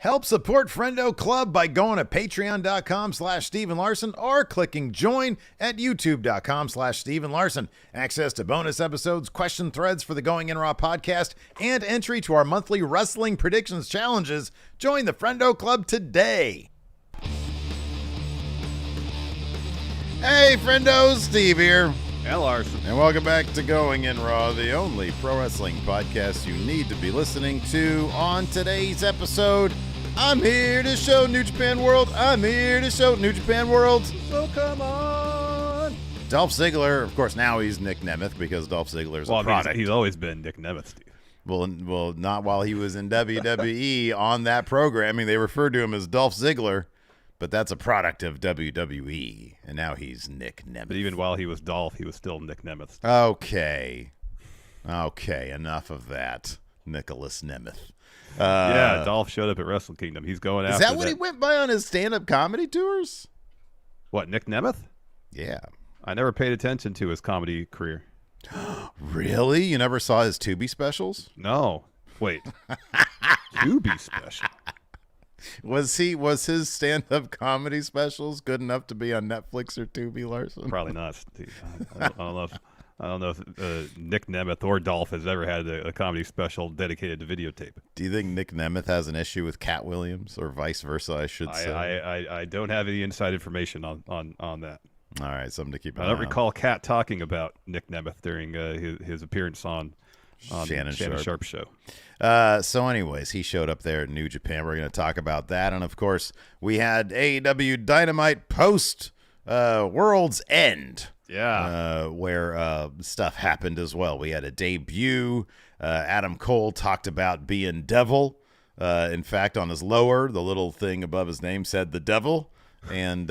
Help support Friendo Club by going to patreon.com/Steven Larson or clicking join at youtube.com/Steven Larson. Access to bonus episodes, question threads for the Going In Raw podcast, and entry to our monthly wrestling predictions challenges. Join the Friendo Club today. Hey, Friendos, Steve here. And Larson. And welcome back to Going In Raw, the only pro wrestling podcast you need to be listening to. On today's episode, I'm here to show New Japan World. I'm here to show New Japan World. So come on. Dolph Ziggler, of course, now he's Nick Nemeth because Dolph Ziggler's a product. He's always been Nick Nemeth, Steve. Well, not while he was in WWE on that programming. They referred to him as Dolph Ziggler, but that's a product of WWE, and now he's Nick Nemeth. But even while he was Dolph, he was still Nick Nemeth. Okay, enough of that, Nicholas Nemeth. Yeah, Dolph showed up at WrestleKingdom. He's going after that. Is that what he went by on his stand-up comedy tours? What, Nick Nemeth? Yeah. I never paid attention to his comedy career. Really? You never saw his Tubi specials? No. Wait. Tubi special? Was his stand-up comedy specials good enough to be on Netflix or Tubi, Larson? Probably not, Steve. I don't know if Nick Nemeth or Dolph has ever had a comedy special dedicated to videotape. Do you think Nick Nemeth has an issue with Cat Williams, or vice versa? I should say. I don't have any inside information on that. All right, something to keep an eye on. I don't recall Cat talking about Nick Nemeth during his appearance on Shannon Sharp's show. So anyways, he showed up there at New Japan. We're going to talk about that. And, of course, we had AEW Dynamite post World's End. Yeah. Where stuff happened as well. We had a debut. Adam Cole talked about being devil. In fact, on his lower, the little thing above his name said the devil. And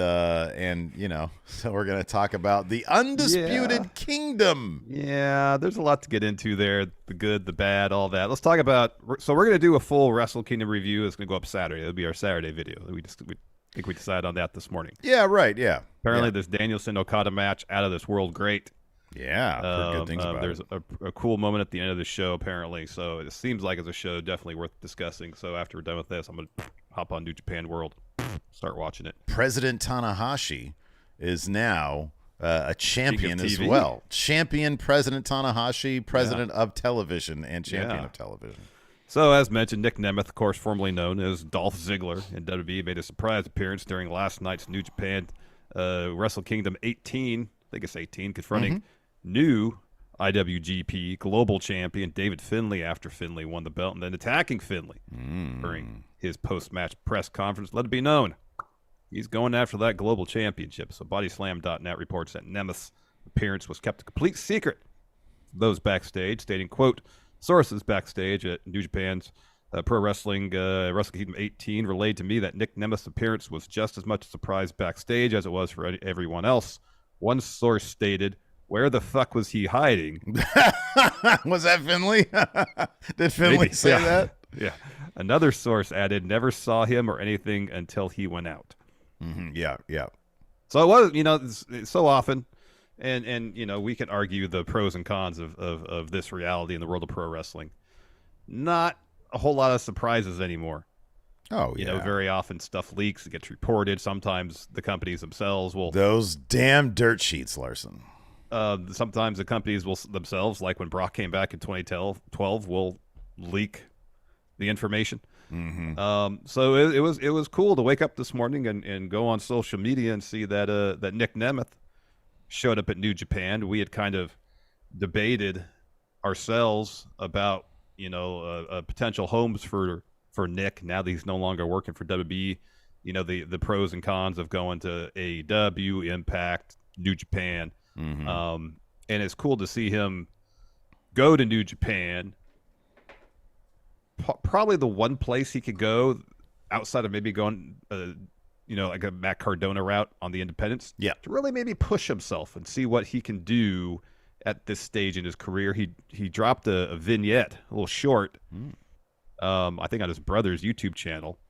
you know, so we're going to talk about the Undisputed Kingdom. Yeah, there's a lot to get into there. The good, the bad, all that. Let's talk about, so we're going to do a full WrestleKingdom review. It's going to go up Saturday. It'll be our Saturday video. We think we decided on that this morning. Yeah, right, yeah. Apparently this Danielson-Okada match, out of this world great. Yeah, heard good things about there's it. a cool moment at the end of the show, apparently. So it seems like it's a show definitely worth discussing. So after we're done with this, I'm going to hop on New Japan World, start watching it. President Tanahashi is now a champion as well. Champion President Tanahashi, president of television and champion of television. So, as mentioned, Nick Nemeth, of course, formerly known as Dolph Ziggler in WWE, made a surprise appearance during last night's New Japan WrestleKingdom 18, I think it's 18, confronting new IWGP Global Champion David Finlay after Finlay won the belt, and then attacking Finlay during his post-match press conference. Let it be known, he's going after that Global Championship. So Bodyslam.net reports that Nemeth's appearance was kept a complete secret. Those backstage, stating, quote, sources backstage at New Japan's Pro Wrestling WrestleKingdom 18 relayed to me that Nick Nemeth's appearance was just as much a surprise backstage as it was for everyone else. One source stated, "Where the fuck was he hiding?" Was that Finlay? Did Finlay say that? Yeah. Another source added, "Never saw him or anything until he went out." Yeah. So it was, you know, it's so often. And you know, we can argue the pros and cons of this reality in the world of pro wrestling. Not a whole lot of surprises anymore. Oh, You know, very often stuff leaks, it gets reported. Sometimes the companies themselves will... Those damn dirt sheets, Larson. Sometimes the companies will themselves, like when Brock came back in 2012, will leak the information. So it was cool to wake up this morning and go on social media and see that that Nick Nemeth showed up at New Japan. We had kind of debated ourselves about, you know, potential homes for Nick now that he's no longer working for WWE. You know, the pros and cons of going to AEW, Impact, New Japan. And it's cool to see him go to New Japan. Probably the one place he could go outside of maybe going you know, like a Matt Cardona route on the independents. Yeah. To really maybe push himself and see what he can do at this stage in his career. He dropped a vignette, a little short, I think on his brother's YouTube channel,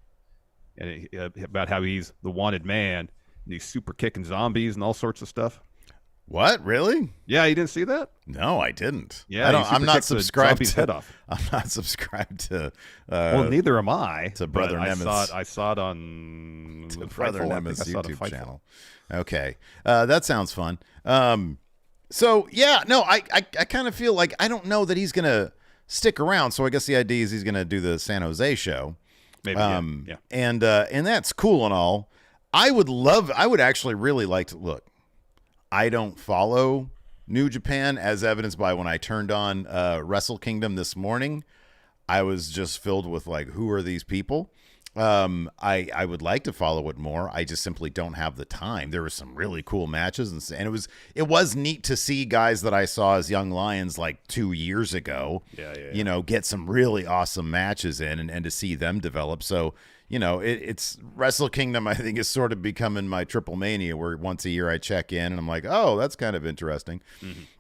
and about how he's the wanted man, and he's super kicking zombies and all sorts of stuff. What? Really? Yeah, you didn't see that? No, I didn't. Yeah, I don't. he I'm not super kicked the subscribed zombie's to. head off. I'm not subscribed to. Well, neither am I. To Brother but Nemeth's. I saw it on To Brother Fightful. Nemeth's I think I saw it on YouTube Fightful. channel. Okay, that sounds fun. So yeah, no, I kind of feel like I don't know that he's gonna stick around. So I guess the idea is he's gonna do the San Jose show. Maybe. Yeah. And that's cool and all. I would actually really like to look. I don't follow New Japan, as evidenced by when I turned on WrestleKingdom this morning. I was just filled with like, who are these people? I would like to follow it more. I just simply don't have the time. There were some really cool matches, and it was neat to see guys that I saw as young lions like 2 years ago. Yeah. Get some really awesome matches in, and to see them develop. So it's WrestleKingdom. I think is sort of becoming my triple mania, where once a year I check in and I'm like, oh, that's kind of interesting.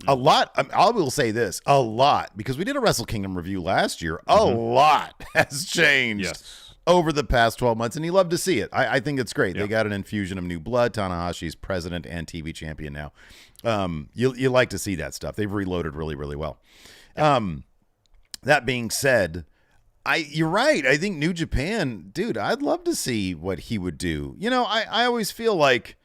A lot. I will say this, a lot, because we did a WrestleKingdom review last year. A lot has changed over the past 12 months, and you love to see it. I think it's great. They got an infusion of new blood. Tanahashi's president and TV champion now. You like to see that stuff. They've reloaded really, really well. That being said, you're right. I think New Japan, dude, I'd love to see what he would do. I always feel like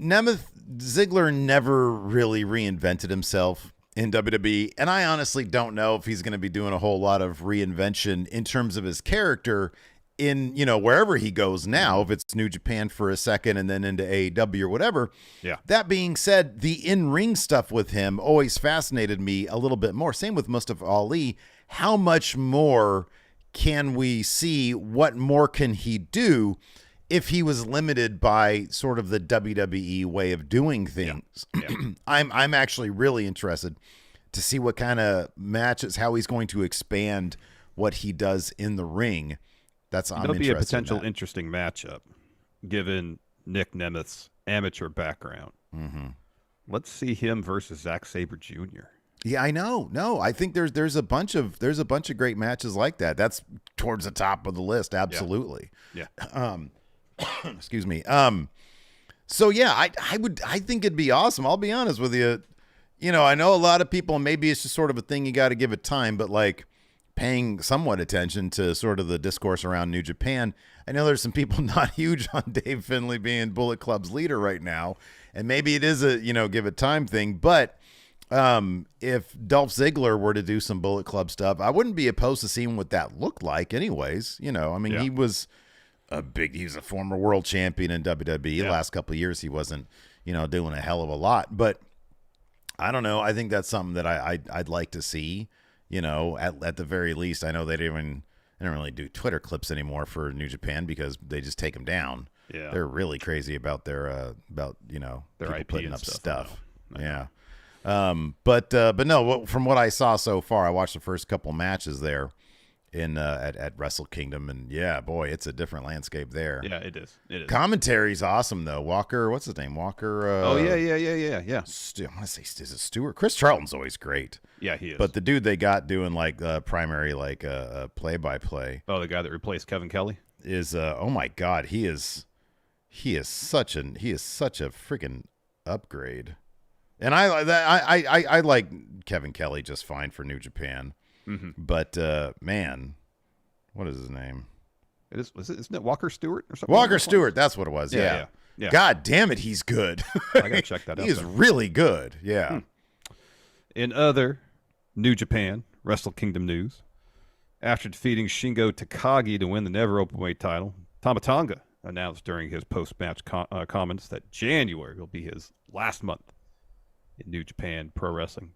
Ziggler never really reinvented himself in WWE, and I honestly don't know if he's going to be doing a whole lot of reinvention in terms of his character in, wherever he goes now, if it's New Japan for a second and then into AEW or whatever. Yeah. That being said, the in-ring stuff with him always fascinated me a little bit more. Same with Mustafa Ali. How much more can we see? What more can he do if he was limited by sort of the WWE way of doing things? Yeah. I'm actually really interested to see what kind of matches, how he's going to expand what he does in the ring. That'll be a potential interesting matchup, given Nick Nemeth's amateur background. Mm-hmm. Let's see him versus Zack Sabre Jr. Yeah, I know. No, I think there's a bunch of great matches like that. That's towards the top of the list. Absolutely. Yeah. Excuse me. So yeah, I think it'd be awesome. I'll be honest with you. I know a lot of people, maybe it's just sort of a thing you got to give it time, but like paying somewhat attention to sort of the discourse around New Japan. I know there's some people not huge on Dave Finlay being Bullet Club's leader right now, and maybe it is a, give it time thing, but if Dolph Ziggler were to do some Bullet Club stuff, I wouldn't be opposed to seeing what that looked like anyways. He was he's a former world champion in WWE. The last couple of years, he wasn't, doing a hell of a lot, but I don't know. I think that's something that I'd like to see, at the very least. I know they don't really do Twitter clips anymore for New Japan because they just take them down. Yeah. They're really crazy about their their people IP putting and up stuff. Yeah. But no, from what I saw so far, I watched the first couple matches there at WrestleKingdom, and yeah, boy, it's a different landscape there. Yeah, it is. Commentary's awesome though. Walker, what's his name? Walker. Yeah. I want to say, is it Stewart? Chris Charlton's always great. Yeah, he is. But the dude they got doing like primary play-by-play. Oh, the guy that replaced Kevin Kelly is oh my God, he is such a freaking upgrade. And I like Kevin Kelly just fine for New Japan. Mm-hmm. But man, what is his name? Isn't it Walker Stewart or something? Walker Stewart, that's what it was. Yeah. God damn it, he's good. I gotta check that out. He is really good. Yeah. In other New Japan WrestleKingdom news, after defeating Shingo Takagi to win the Never Openweight title, Tama Tonga announced during his post-match comments that January will be his last month in New Japan Pro Wrestling.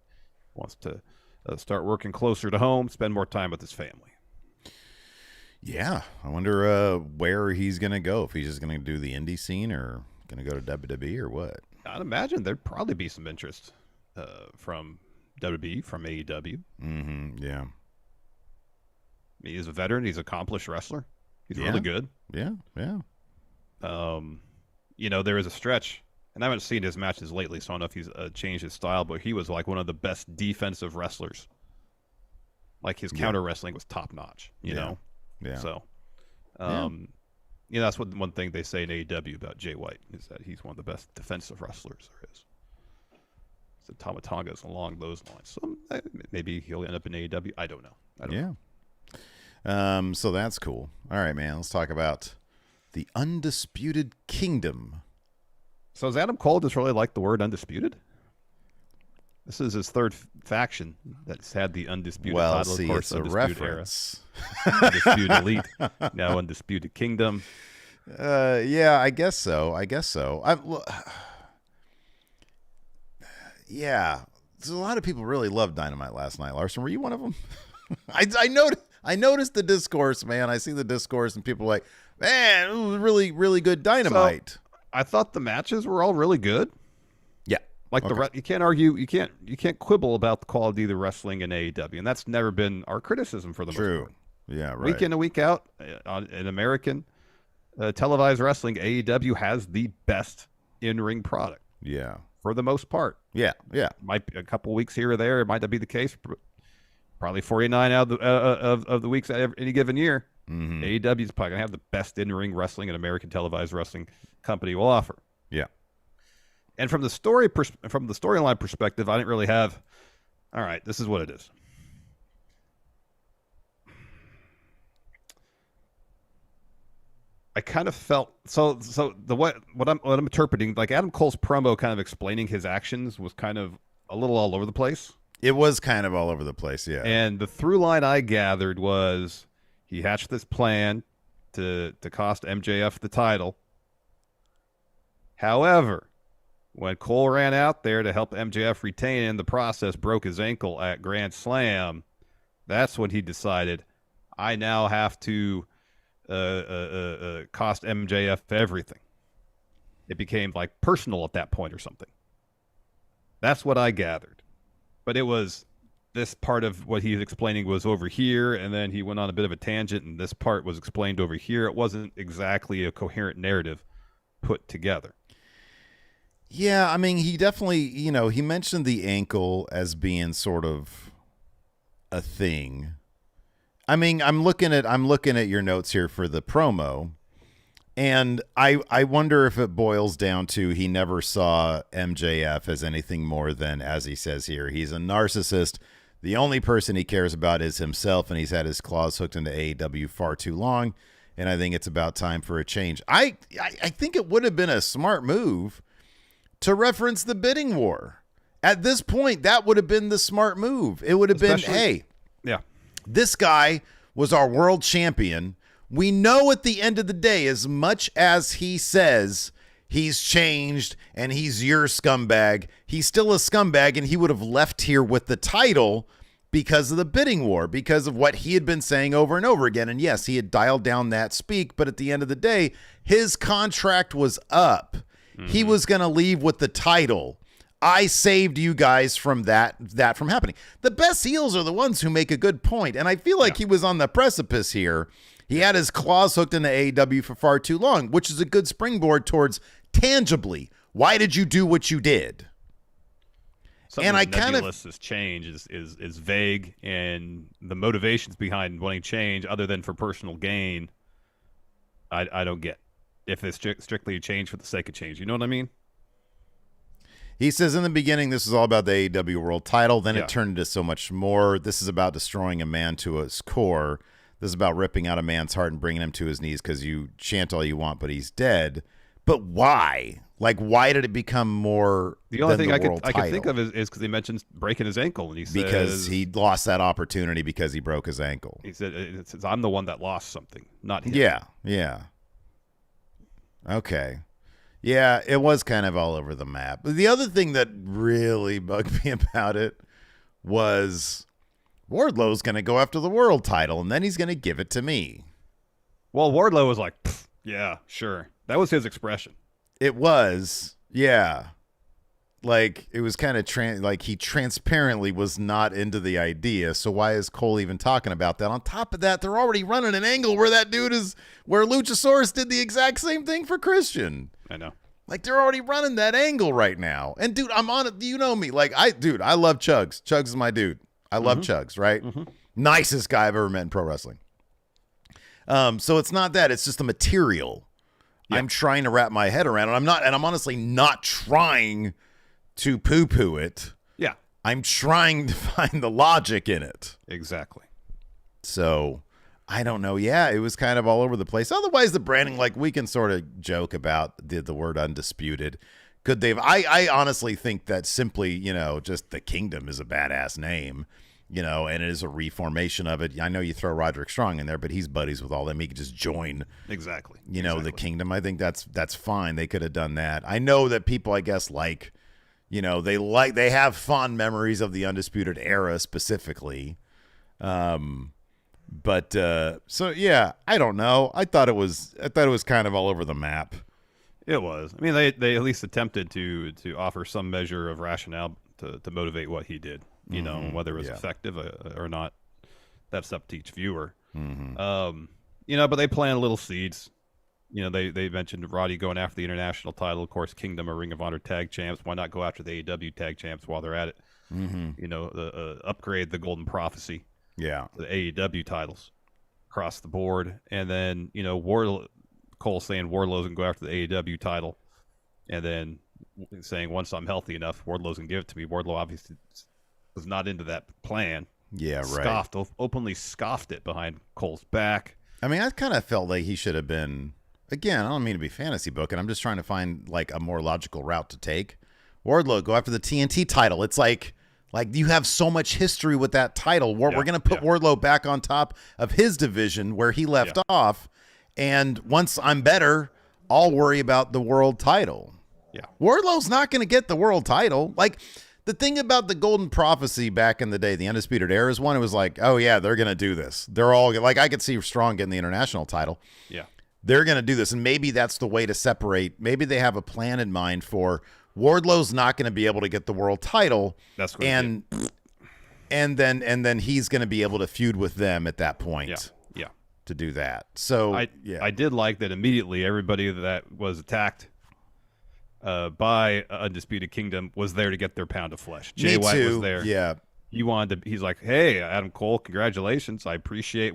Wants to start working closer to home, spend more time with his family. Yeah, I wonder where he's going to go, if he's just going to do the indie scene or going to go to WWE or what. I'd imagine there'd probably be some interest from WWE, from AEW. Mm-hmm, yeah. He's a veteran. He's an accomplished wrestler. He's really good. Yeah. There is a stretch, and I haven't seen his matches lately, so I don't know if he's changed his style, but he was like one of the best defensive wrestlers. Like his counter wrestling was top notch, you know? Yeah. So, that's one thing they say in AEW about Jay White, is that he's one of the best defensive wrestlers there is. So Tama Tonga's along those lines. So maybe he'll end up in AEW. I don't know. So that's cool. All right, man. Let's talk about the Undisputed Kingdom. So does Adam Cole just really like the word undisputed? This is his third faction that's had the undisputed title. See, of course, it's a reference. Undisputed Elite, now Undisputed Kingdom. Yeah, I guess so. Yeah, so a lot of people really loved Dynamite last night. Larson, were you one of them? I noticed the discourse, man. I see the discourse, and people are like, man, it was really, really good Dynamite. So, I thought the matches were all really good. Yeah, like you can't argue, you can't quibble about the quality of the wrestling in AEW, and that's never been our criticism for the most part. Yeah, right. Week in and week out, in American televised wrestling, AEW has the best in-ring product. Yeah, for the most part. Yeah. Might be a couple weeks here or there. It might not be the case. Probably 49 out of the weeks at any given year. Mm-hmm. AEW is probably gonna have the best in-ring wrestling an American televised wrestling company will offer. Yeah. And from the storyline perspective, I didn't really have. All right, this is what it is. I kind of felt so what I'm interpreting, like Adam Cole's promo kind of explaining his actions was kind of a little all over the place. It was kind of all over the place, yeah. And the through line I gathered was he hatched this plan to cost MJF the title. However, when Cole ran out there to help MJF retain in the process, broke his ankle at Grand Slam, that's when he decided, I now have to cost MJF everything. It became like personal at that point or something. That's what I gathered. But it was this part of what he's explaining was over here, and then he went on a bit of a tangent, and this part was explained over here. It wasn't exactly a coherent narrative put together. Yeah, I mean, he definitely, he mentioned the ankle as being sort of a thing. I mean, I'm looking at your notes here for the promo, and I wonder if it boils down to he never saw MJF as anything more than, as he says here, he's a narcissist. The only person he cares about is himself, and he's had his claws hooked into AEW far too long, and I think it's about time for a change. I think it would have been a smart move to reference the bidding war. At this point, that would have been the smart move. It would have been, hey, this guy was our world champion. We know at the end of the day, as much as he says he's changed and he's your scumbag, he's still a scumbag, and he would have left here with the title because of the bidding war, because of what he had been saying over and over again. And yes, he had dialed down that speak, but at the end of the day, his contract was up. Mm-hmm. He was going to leave with the title. I saved you guys from that from happening. The best heels are the ones who make a good point, and I feel like he was on the precipice here. He had his claws hooked into AEW for far too long, which is a good springboard towards tangibly, why did you do what you did? Something and I kind of change is vague, and the motivations behind wanting change, other than for personal gain, I don't get. If it's strictly a change for the sake of change, you know what I mean? He says in the beginning, this is all about the AEW World title. Then it turned into so much more. This is about destroying a man to his core. This is about ripping out a man's heart and bringing him to his knees because you chant all you want, but he's dead. But why? Like, why did it become more the only thing I could think of is because he mentions breaking his ankle. And he says, because he lost that opportunity because he broke his ankle. He said, I'm the one that lost something, not him. Yeah. Okay. Yeah, it was kind of all over the map. The other thing that really bugged me about it was Wardlow's going to go after the world title, and then he's going to give it to me. Well, Wardlow was like, yeah, sure. That was his expression. It was, yeah. Like, it was kind of like he transparently was not into the idea, so why is Cole even talking about that? On top of that, they're already running an angle where that dude is, where Luchasaurus did the exact same thing for Christian. I know. Like, they're already running that angle right now. And, dude, I'm on it. You know me. Like, I love Chugs. Chugs is my dude. I love Chugs, right? Mm-hmm. Nicest guy I've ever met in pro wrestling. So it's not that. It's just the material. Yep. I'm trying to wrap my head around. And I'm honestly not trying to poo-poo it. I'm trying to find the logic in it. Exactly. So I don't know. Yeah, it was kind of all over the place. Otherwise, the branding, like we can sort of joke about the word undisputed. Could they've? I honestly think that simply, just the Kingdom is a badass name, and it is a reformation of it. I know you throw Roderick Strong in there, but he's buddies with all them. He could just join. Exactly. The Kingdom. I think that's fine. They could have done that. I know that people, I guess, they have fond memories of the Undisputed Era specifically. But so yeah, I don't know. I thought it was kind of all over the map. It was. I mean, they at least attempted to offer some measure of rationale to motivate what he did. Whether it was effective or not, that's up to each viewer. But they planted little seeds. They mentioned Roddy going after the international title. Of course, Kingdom or Ring of Honor tag champs. Why not go after the AEW tag champs while they're at it? Upgrade the Golden Prophecy. Yeah, the AEW titles across the board, and then Cole saying Wardlow's gonna go after the AEW title, and then saying once I'm healthy enough, Wardlow's gonna give it to me. Wardlow obviously was not into that plan. Yeah, right. Openly scoffed it behind Cole's back. I mean, I kind of felt like he should have been. Again, I don't mean to be fantasy booking. I'm just trying to find like a more logical route to take. Wardlow go after the TNT title. It's like you have so much history with that title. We're going to put Wardlow back on top of his division where he left off. And once I'm better, I'll worry about the world title. Yeah. Wardlow's not going to get the world title. Like, the thing about the Golden Prophecy back in the day, the Undisputed Era, is one, it was like, oh, yeah, they're going to do this. They're all, like, I could see Strong getting the international title. Yeah. They're going to do this. And maybe that's the way to separate. Maybe they have a plan in mind for Wardlow's not going to be able to get the world title. That's what and then he's going to be able to feud with them at that point. Yeah. To do that. So I did like that immediately everybody that was attacked by Undisputed Kingdom was there to get their pound of flesh. Jay White was there. Yeah. He's like, hey, Adam Cole, congratulations. I appreciate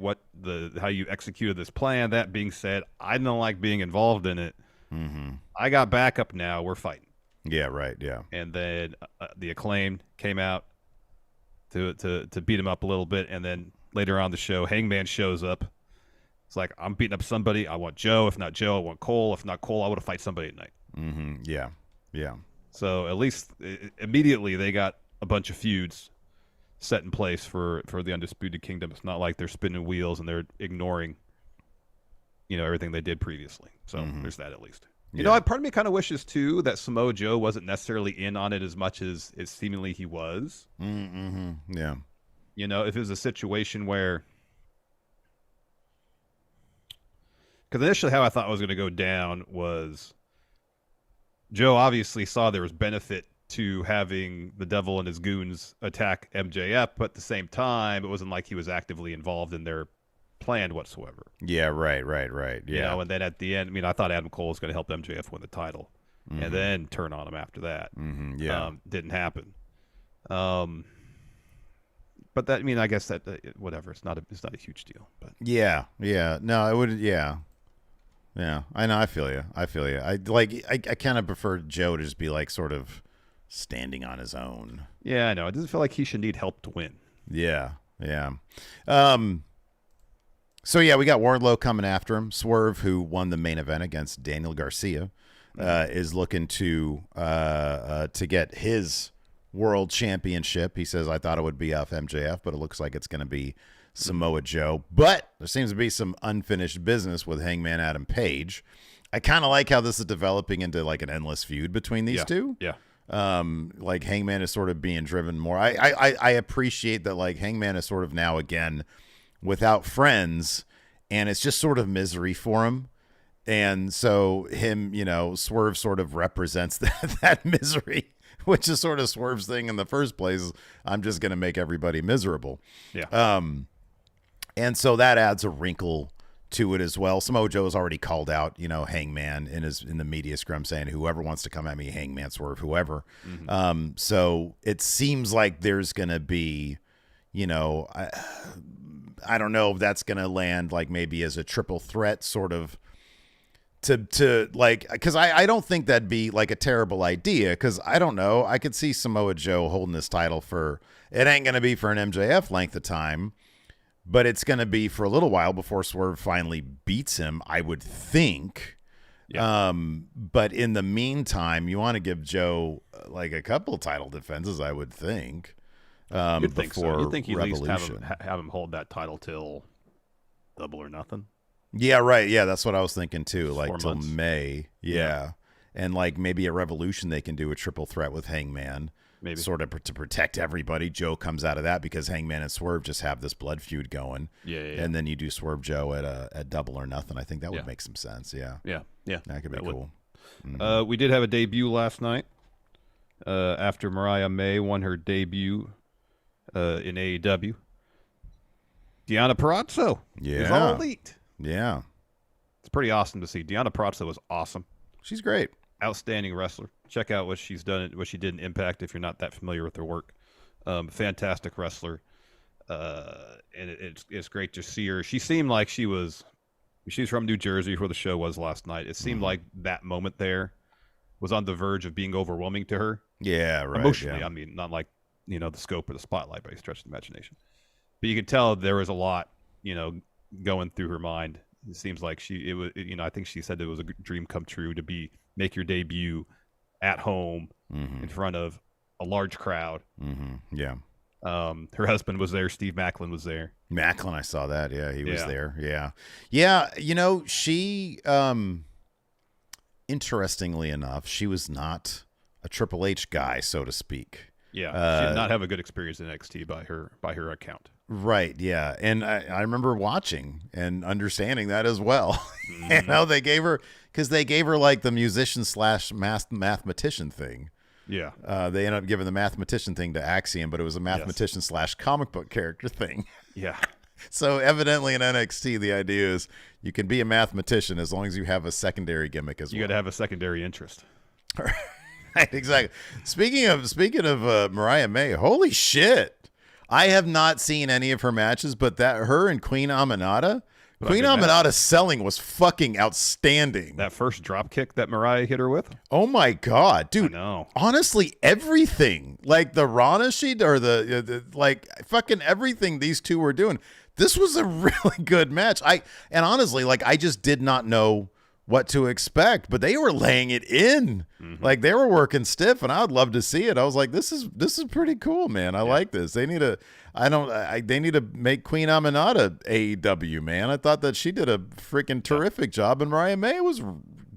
how you executed this plan. That being said, I don't like being involved in it. I got backup now. We're fighting. Yeah, right, yeah. And then the Acclaimed came out to beat him up a little bit, and then later on the show, Hangman shows up. It's like, I'm beating up somebody. I want Joe. If not Joe, I want Cole. If not Cole, I want to fight somebody tonight. Yeah. So at least immediately they got a bunch of feuds set in place for the Undisputed Kingdom. It's not like they're spinning wheels and they're ignoring, everything they did previously. So there's that at least. Part of me kind of wishes too that Samoa Joe wasn't necessarily in on it as much as seemingly he was. Yeah. If it was a situation where, because initially how I thought it was going to go down was Joe obviously saw there was benefit to having the Devil and his goons attack MJF, but at the same time, it wasn't like he was actively involved in their plan whatsoever. Yeah, right. Yeah. And then at the end, I thought Adam Cole was going to help MJF win the title and then turn on him after that. Yeah. Didn't happen. But that, I guess that whatever. It's not a huge deal. But yeah. No, it would. Yeah. I know. I feel you. I kind of prefer Joe to just be like sort of standing on his own. Yeah, I know. It doesn't feel like he should need help to win. Yeah. So yeah, we got Wardlow coming after him. Swerve, who won the main event against Daniel Garcia, is looking to get his world championship. He says, I thought it would be off MJF, but it looks like it's going to be Samoa Joe. But there seems to be some unfinished business with Hangman Adam Page. I kind of like how this is developing into like an endless feud between these two. Yeah. Like Hangman is sort of being driven more. I appreciate that like Hangman is sort of now again without friends, and it's just sort of misery for him. And so him, Swerve sort of represents that misery, which is sort of Swerve's thing in the first place. I'm just going to make everybody miserable. Yeah. And so that adds a wrinkle to it as well. Samoa Joe has already called out, Hangman in the media scrum saying, whoever wants to come at me, Hangman, Swerve, whoever. So it seems like there's going to be, I don't know if that's going to land like maybe as a triple threat sort of to like, because I don't think that'd be like a terrible idea, because I don't know, I could see Samoa Joe holding this title for, it ain't going to be for an MJF length of time, but it's going to be for a little while before Swerve finally beats him, I would think. Yeah. But in the meantime, you want to give Joe like a couple title defenses, I would think. You'd think so. You'd think he'd at least have him hold that title till Double or Nothing. Yeah, right. Yeah, that's what I was thinking too. Like 4 till months. May. Yeah. And like maybe at Revolution they can do a triple threat with Hangman. Maybe. Sort of to protect everybody. Joe comes out of that because Hangman and Swerve just have this blood feud going. Yeah. And then you do Swerve Joe at Double or Nothing. I think that would make some sense. Yeah. Yeah. That could be cool. We did have a debut last night after Mariah May won her debut in AEW. Deonna Purrazzo is all elite. Yeah. It's pretty awesome to see. Deonna Purrazzo is awesome. She's great. Outstanding wrestler. Check out what she's done, what she did in Impact if you're not that familiar with her work. Fantastic wrestler. And it's great to see her. She seemed like she's from New Jersey, where the show was last night. It seemed like that moment there was on the verge of being overwhelming to her. Yeah, right. Emotionally, yeah. I mean, not like, the scope or the spotlight by a stretch of the imagination. But you could tell there was a lot, going through her mind. It seems like I think she said it was a dream come true to make your debut at home in front of a large crowd. Yeah. Her husband was there. Steve Macklin was there. Macklin, I saw that. Yeah, he was there. Yeah. Yeah, she, interestingly enough, she was not a Triple H guy, so to speak. Yeah, she did not have a good experience in NXT by her account. Right, yeah. And I remember watching and understanding that as well. And how they gave her like the musician / mathematician thing. Yeah. They ended up giving the mathematician thing to Axiom, but it was a mathematician / comic book character thing. Yeah. So evidently in NXT, the idea is you can be a mathematician as long as you have a secondary gimmick as well. You got to have a secondary interest. Right, exactly. Speaking of Mariah May, holy shit. I have not seen any of her matches, but her and Queen Aminata, Aminata's selling was fucking outstanding. That first drop kick that Mariah hit her with? Oh my God, dude. I know. Honestly, everything. Like the Rana sheet or the like fucking everything these two were doing. This was a really good match. And honestly, like I just did not know what to expect, but they were laying it in. Like they were working stiff, and I would love to see it. I was like, this is pretty cool, man. I like this. They need to make Queen Aminata AEW, man. I thought that she did a freaking terrific job, and Mariah May was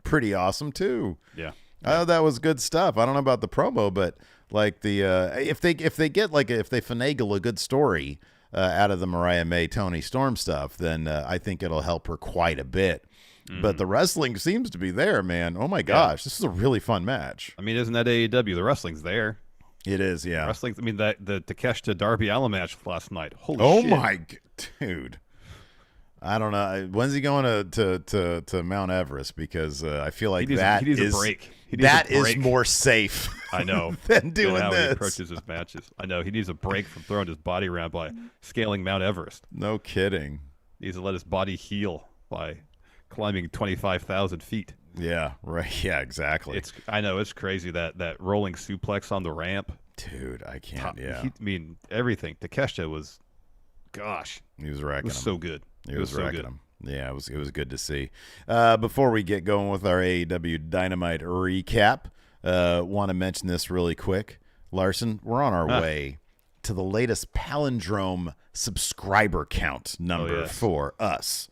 pretty awesome too. Yeah. I thought that was good stuff. I don't know about the promo, but like if they finagle a good story out of the Mariah May Tony Storm stuff, then I think it'll help her quite a bit. But the wrestling seems to be there, man. Oh my gosh, this is a really fun match. I mean, isn't that AEW? The wrestling's there. It is, yeah. Wrestling. I mean, the Takeshita Darby Allin match last night. Holy shit! Oh my dude. I don't know. When's he going to Mount Everest? Because I feel like he needs a break. That is more safe. I know than doing how this. He approaches his matches. I know he needs a break from throwing his body around by scaling Mount Everest. No kidding. He needs to let his body heal by climbing 25,000 feet. Yeah, right. Yeah, exactly. I know it's crazy that rolling suplex on the ramp. Dude, I can't. I mean, everything. Takeshita was, gosh, he was wrecking. It was so good. He was wrecking him. Yeah, it was good to see. Before we get going with our AEW Dynamite recap, want to mention this really quick. Larson, we're on our way to the latest palindrome subscriber count number for us.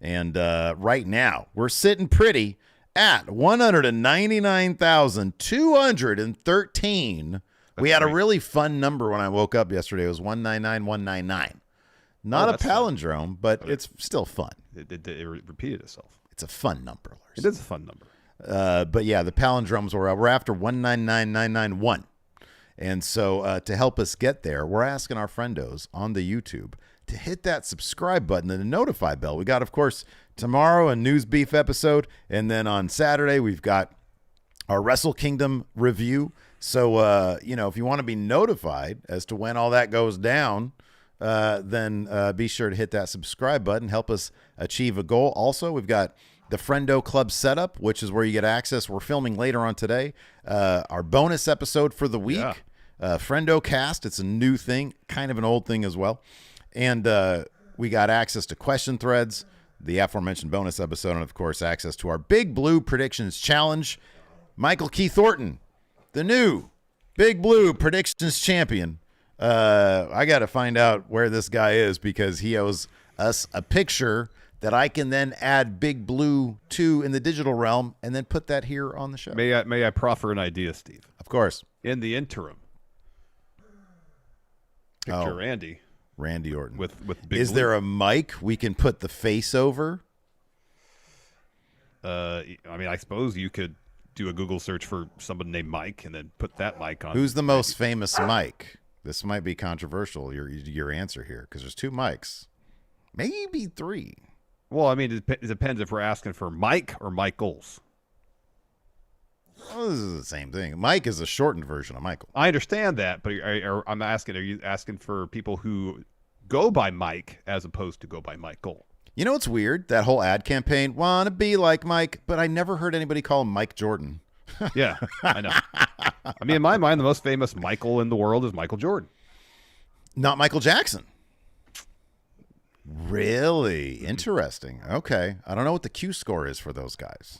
And right now, we're sitting pretty at 199,213. We had a really fun number when I woke up yesterday. It was 199,199. Not a palindrome, but it's still fun. It repeated itself. It's a fun number, Larson. It is a fun number. But yeah, the palindromes we're after 199,991. And so to help us get there, we're asking our friendos on the YouTube to hit that subscribe button and the notify bell. We got, of course, tomorrow a News Beef episode, and then on Saturday we've got our WrestleKingdom review. So, if you want to be notified as to when all that goes down, then be sure to hit that subscribe button. Help us achieve a goal. Also, we've got the Friendo Club setup, which is where you get access. We're filming later on today. Our bonus episode for the week, Yeah. Friendo Cast. It's a new thing, kind of an old thing as well. And we got access to question threads, the aforementioned bonus episode, and, of course, access to our Big Blue Predictions Challenge. Michael Keith Thornton, the new Big Blue Predictions Champion. I got to find out where this guy is because he owes us a picture that I can then add Big Blue to in the digital realm and then put that here on the show. May I proffer an idea, Steve? Of course. In the interim, picture Randy Orton. with Big Is Blue. there a mic we can put the face over? I mean, I suppose you could do a Google search for somebody named Mike and then put that mic on. Who's the most famous Mike? This might be controversial, your answer here, because there's 2 mics. Maybe 3. Well, I mean, it depends if we're asking for Mike or Michaels. Well, this is the same thing. Mike is a shortened version of Michael. I understand that, but I'm asking, are you asking for people who go by Mike as opposed to go by Michael? You know what's weird? That whole ad campaign, wanna be like Mike, but I never heard anybody call him Mike Jordan. Yeah, I know. I mean, in my mind, the most famous Michael in the world is Michael Jordan. Not Michael Jackson. Really? Interesting. Okay. I don't know what the Q score is for those guys.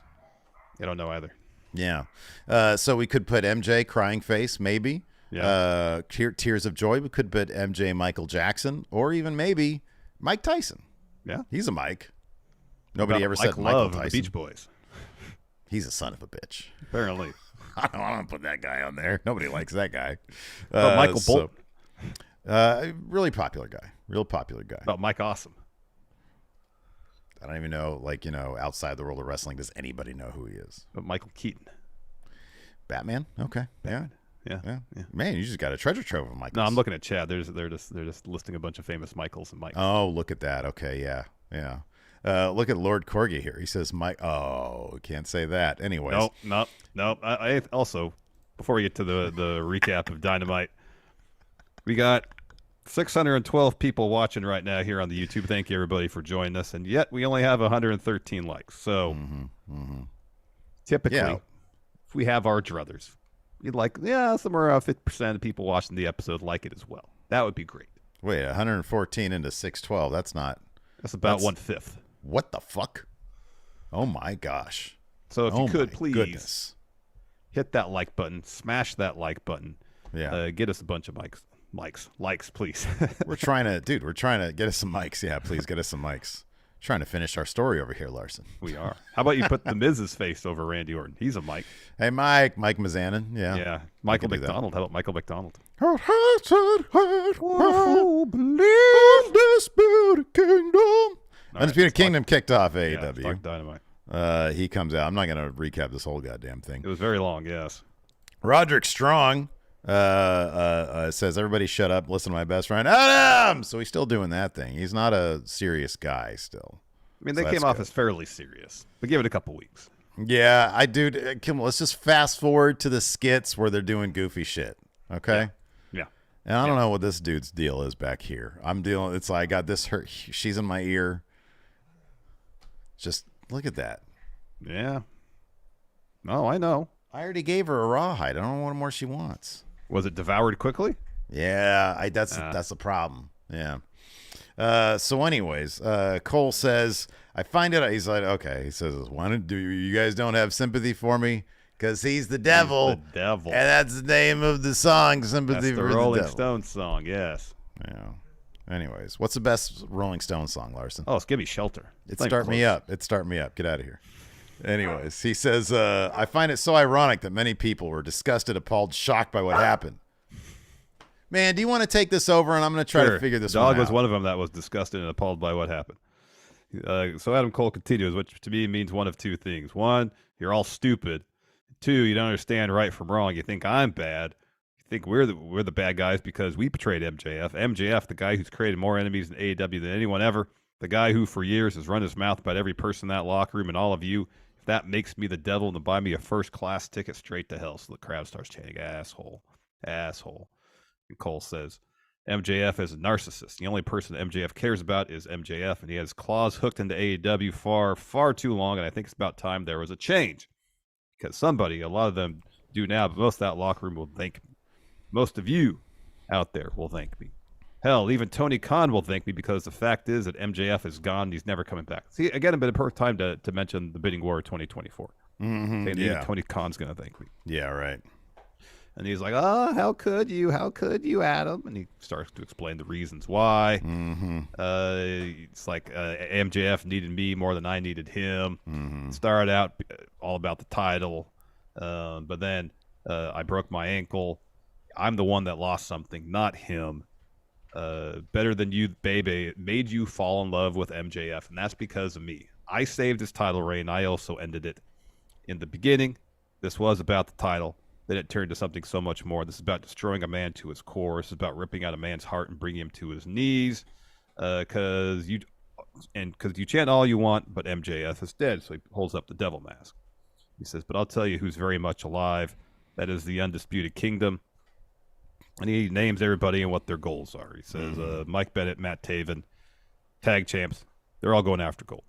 I don't know either. Yeah. So we could put MJ crying face, maybe. Yeah. Tears of Joy. We could put MJ Michael Jackson, or even maybe Mike Tyson. Yeah. He's a Mike. Nobody ever Mike said Michael Love Tyson. of the Beach Boys. He's a son of a bitch. Apparently. I don't want to put that guy on there. Nobody likes that guy. About Michael Bolton. Really popular guy. Real popular guy. About Mike Awesome. I don't even know, outside the world of wrestling, does anybody know who he is? About Michael Keaton. Batman? Okay. Yeah. Yeah. Man, you just got a treasure trove of Michaels. No, I'm looking at Chad. They're just listing a bunch of famous Michaels and Mikes. Oh, look at that. Okay, yeah. Look at Lord Corgi here. He says, Mike. Oh, can't say that. Anyways. No. I also, before we get to the recap of Dynamite, we got 612 people watching right now here on the YouTube. Thank you, everybody, for joining us. And yet we only have 113 likes. So typically, if we have our druthers, you'd somewhere around 50% of people watching the episode like it as well. That would be great. Wait, 114 into 612. That's about 1/5. What the fuck? Oh, my gosh. So if you could, please goodness. hit that like button, smash that like button. Yeah. Get us a bunch of likes, please. we're trying to get us some mics. Yeah, please get us some mics. Trying to finish our story over here, Larson. We are. How about you put the Miz's face over Randy Orton? He's a Mike. Hey, Mike Mazanin. Yeah. Yeah. Michael McDonald. How about Michael McDonald? Undisputed Kingdom. Undisputed Kingdom kicked off Yeah, AEW. fuck Dynamite. He comes out. I'm not going to recap this whole goddamn thing. It was very long, yes. Roderick Strong says, everybody shut up, listen to my best friend, Adam! So he's still doing that thing. He's not a serious guy still. I mean, they came off as fairly serious, but give it a couple weeks. Yeah, let's just fast forward to the skits where they're doing goofy shit, okay? Yeah. And I don't know what this dude's deal is back here. It's like, I got this hurt. She's in my ear. Just look at that. Yeah. Oh, I know. I already gave her a rawhide. I don't know what more she wants. Was it devoured quickly? Yeah, that's the problem. Yeah. So anyways, Cole says, I find it. He's like, okay. He says, why do you guys don't have sympathy for me? Because he's the devil. He's the devil. And that's the name of the song, Sympathy That's for the the Rolling Devil. Stones song, yes. Yeah. Anyways, what's the best Rolling Stones song, Larson? Oh, it's Give Me Shelter. It's Start Me Up. It's Start Me Up. Get out of here. Anyways, he says, I find it so ironic that many people were disgusted, appalled, shocked by what happened. Man, do you want to take this over? And I'm going to try to figure this one out. Dog was one of them that was disgusted and appalled by what happened. So Adam Cole continues, which to me means one of two things. One, you're all stupid. Two, you don't understand right from wrong. You think I'm bad. You think we're the bad guys because we betrayed MJF. MJF, the guy who's created more enemies in AEW than anyone ever. The guy who for years has run his mouth about every person in that locker room and all of you. If that makes me the devil, then buy me a first-class ticket straight to hell. So the crowd starts chanting, asshole, asshole. And Cole says, MJF is a narcissist. The only person MJF cares about is MJF, and he has claws hooked into AEW far too long, and I think it's about time there was a change. Because somebody, a lot of them do now, but most of that locker room will thank me. Most of you out there will thank me. Hell, even Tony Khan will thank me, because the fact is that MJF is gone and he's never coming back. See, again, it'd been a perfect time to mention the bidding war 2024. Saying even Tony Khan's going to thank me. Yeah, right. And he's like, oh, how could you, Adam? And he starts to explain the reasons why. It's like MJF needed me more than I needed him. It started out all about the title. But then I broke my ankle. I'm the one that lost something, not him. Better than you, baby. It made you fall in love with MJF, and that's because of me. I saved his title reign. I also ended it. In the beginning, this was about the title. Then it turned to something so much more. This is about destroying a man to his core. This is about ripping out a man's heart and bringing him to his knees. Because you chant all you want, but MJF is dead. So he holds up the devil mask. He says, but I'll tell you who's very much alive. That is the Undisputed Kingdom. And he names everybody and what their goals are. He says Mike Bennett, Matt Taven, tag champs. They're all going after gold.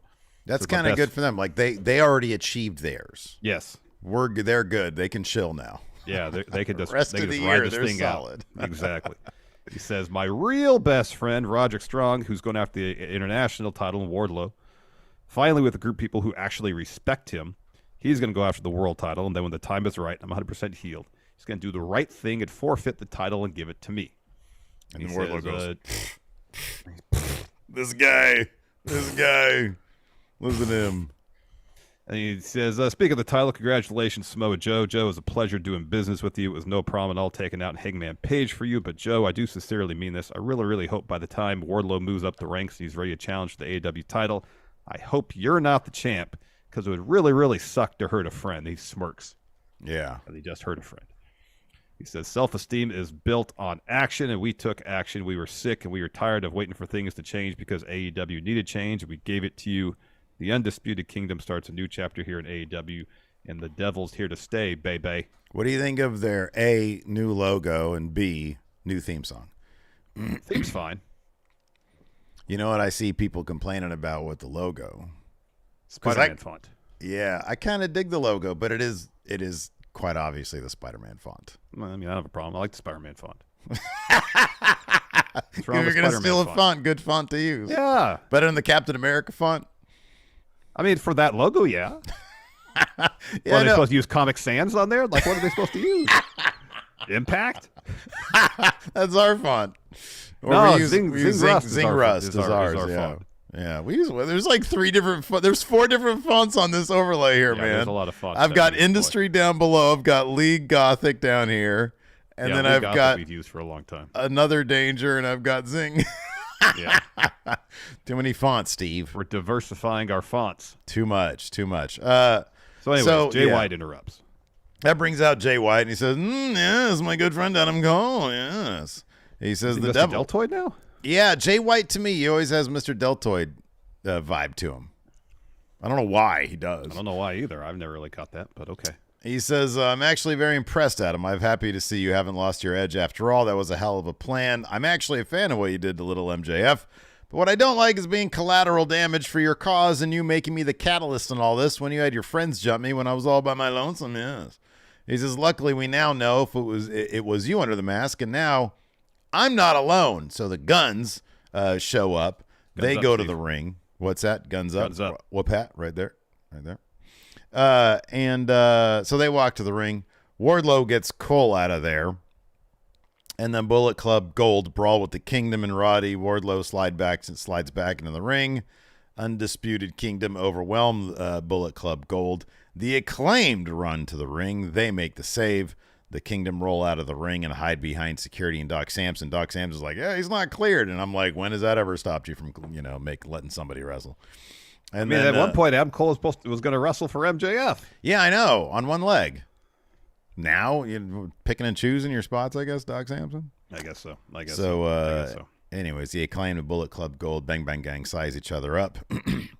That's kind of good for them. Like they already achieved theirs. Yes. They're good. They can chill now. Yeah, they could just, rest they of could the just year, ride this they're thing solid. out. Exactly. He says, my real best friend, Roderick Strong, who's going after the international title in Wardlow, finally with a group of people who actually respect him, he's going to go after the world title, and then when the time is right, I'm 100% healed. He's going to do the right thing and forfeit the title and give it to me. And then Wardlow goes, this guy, listen to him. And he says, speaking of the title, congratulations, Samoa Joe. Joe, it was a pleasure doing business with you. It was no problem at all taking out Hangman Page for you. But, Joe, I do sincerely mean this. I really, really hope by the time Wardlow moves up the ranks and he's ready to challenge the AEW title, I hope you're not the champ, because it would really, really suck to hurt a friend. He smirks. Yeah. And he just hurt a friend. He says, self-esteem is built on action, and we took action. We were sick, and we were tired of waiting for things to change because AEW needed change, and we gave it to you. The Undisputed Kingdom starts a new chapter here in AEW, and the Devil's here to stay, baby. What do you think of their A, new logo, and B, new theme song? Theme's fine. You know what I see people complaining about with the logo? Spider-Man font. Yeah, I kind of dig the logo, but it is quite obviously the Spider-Man font. Well, I mean, I don't have a problem. I like the Spider-Man font. If you're going to steal a font, good font to use. Yeah. Better than the Captain America font? I mean, for that logo, yeah. Yeah, are they supposed to use Comic Sans on there? Like, what are they supposed to use? Impact? That's our font. Or no, we use Zing Rust is ours. Font. Yeah, we use. There's like 3 different. There's 4 different fonts on this overlay here, man. There's a lot of fonts. I've got Industry down below. I've got League Gothic down here, and then I've got we've used for a long time. Another Danger, and I've got Zing. Yeah. Too many fonts, Steve. We're diversifying our fonts. Too much. So anyways, Jay White interrupts. That brings out Jay White, and he says, yes, my good friend Adam Cole, yes. He says the devil. Deltoid now? Yeah, Jay White to me, he always has Mr. Deltoid vibe to him. I don't know why he does. I don't know why either. I've never really caught that, but okay. He says, I'm actually very impressed, Adam. I'm happy to see you haven't lost your edge after all. That was a hell of a plan. I'm actually a fan of what you did to little MJF. But what I don't like is being collateral damage for your cause and you making me the catalyst in all this when you had your friends jump me when I was all by my lonesome. Yes. He says, luckily we now know if it was you under the mask, and now I'm not alone. So the Guns show up. They go to the ring. What's that? Guns up. Guns up. Whoop hat right there. So they walk to the ring. Wardlow gets Cole out of there. And then Bullet Club Gold brawl with the Kingdom and Roddy. Wardlow slides back into the ring. Undisputed Kingdom overwhelm Bullet Club Gold. The Acclaimed run to the ring. They make the save. The Kingdom roll out of the ring and hide behind security and Doc Samson. Doc Samson's like, yeah, he's not cleared. And I'm like, when has that ever stopped you from, letting somebody wrestle? And at one point, Adam Cole was going to wrestle for MJF. Yeah, I know, on one leg. Now you're picking and choosing your spots, I guess, Doc Samson? I guess so. Anyways, the Acclaimed and Bullet Club Gold, Bang Bang Gang size each other up.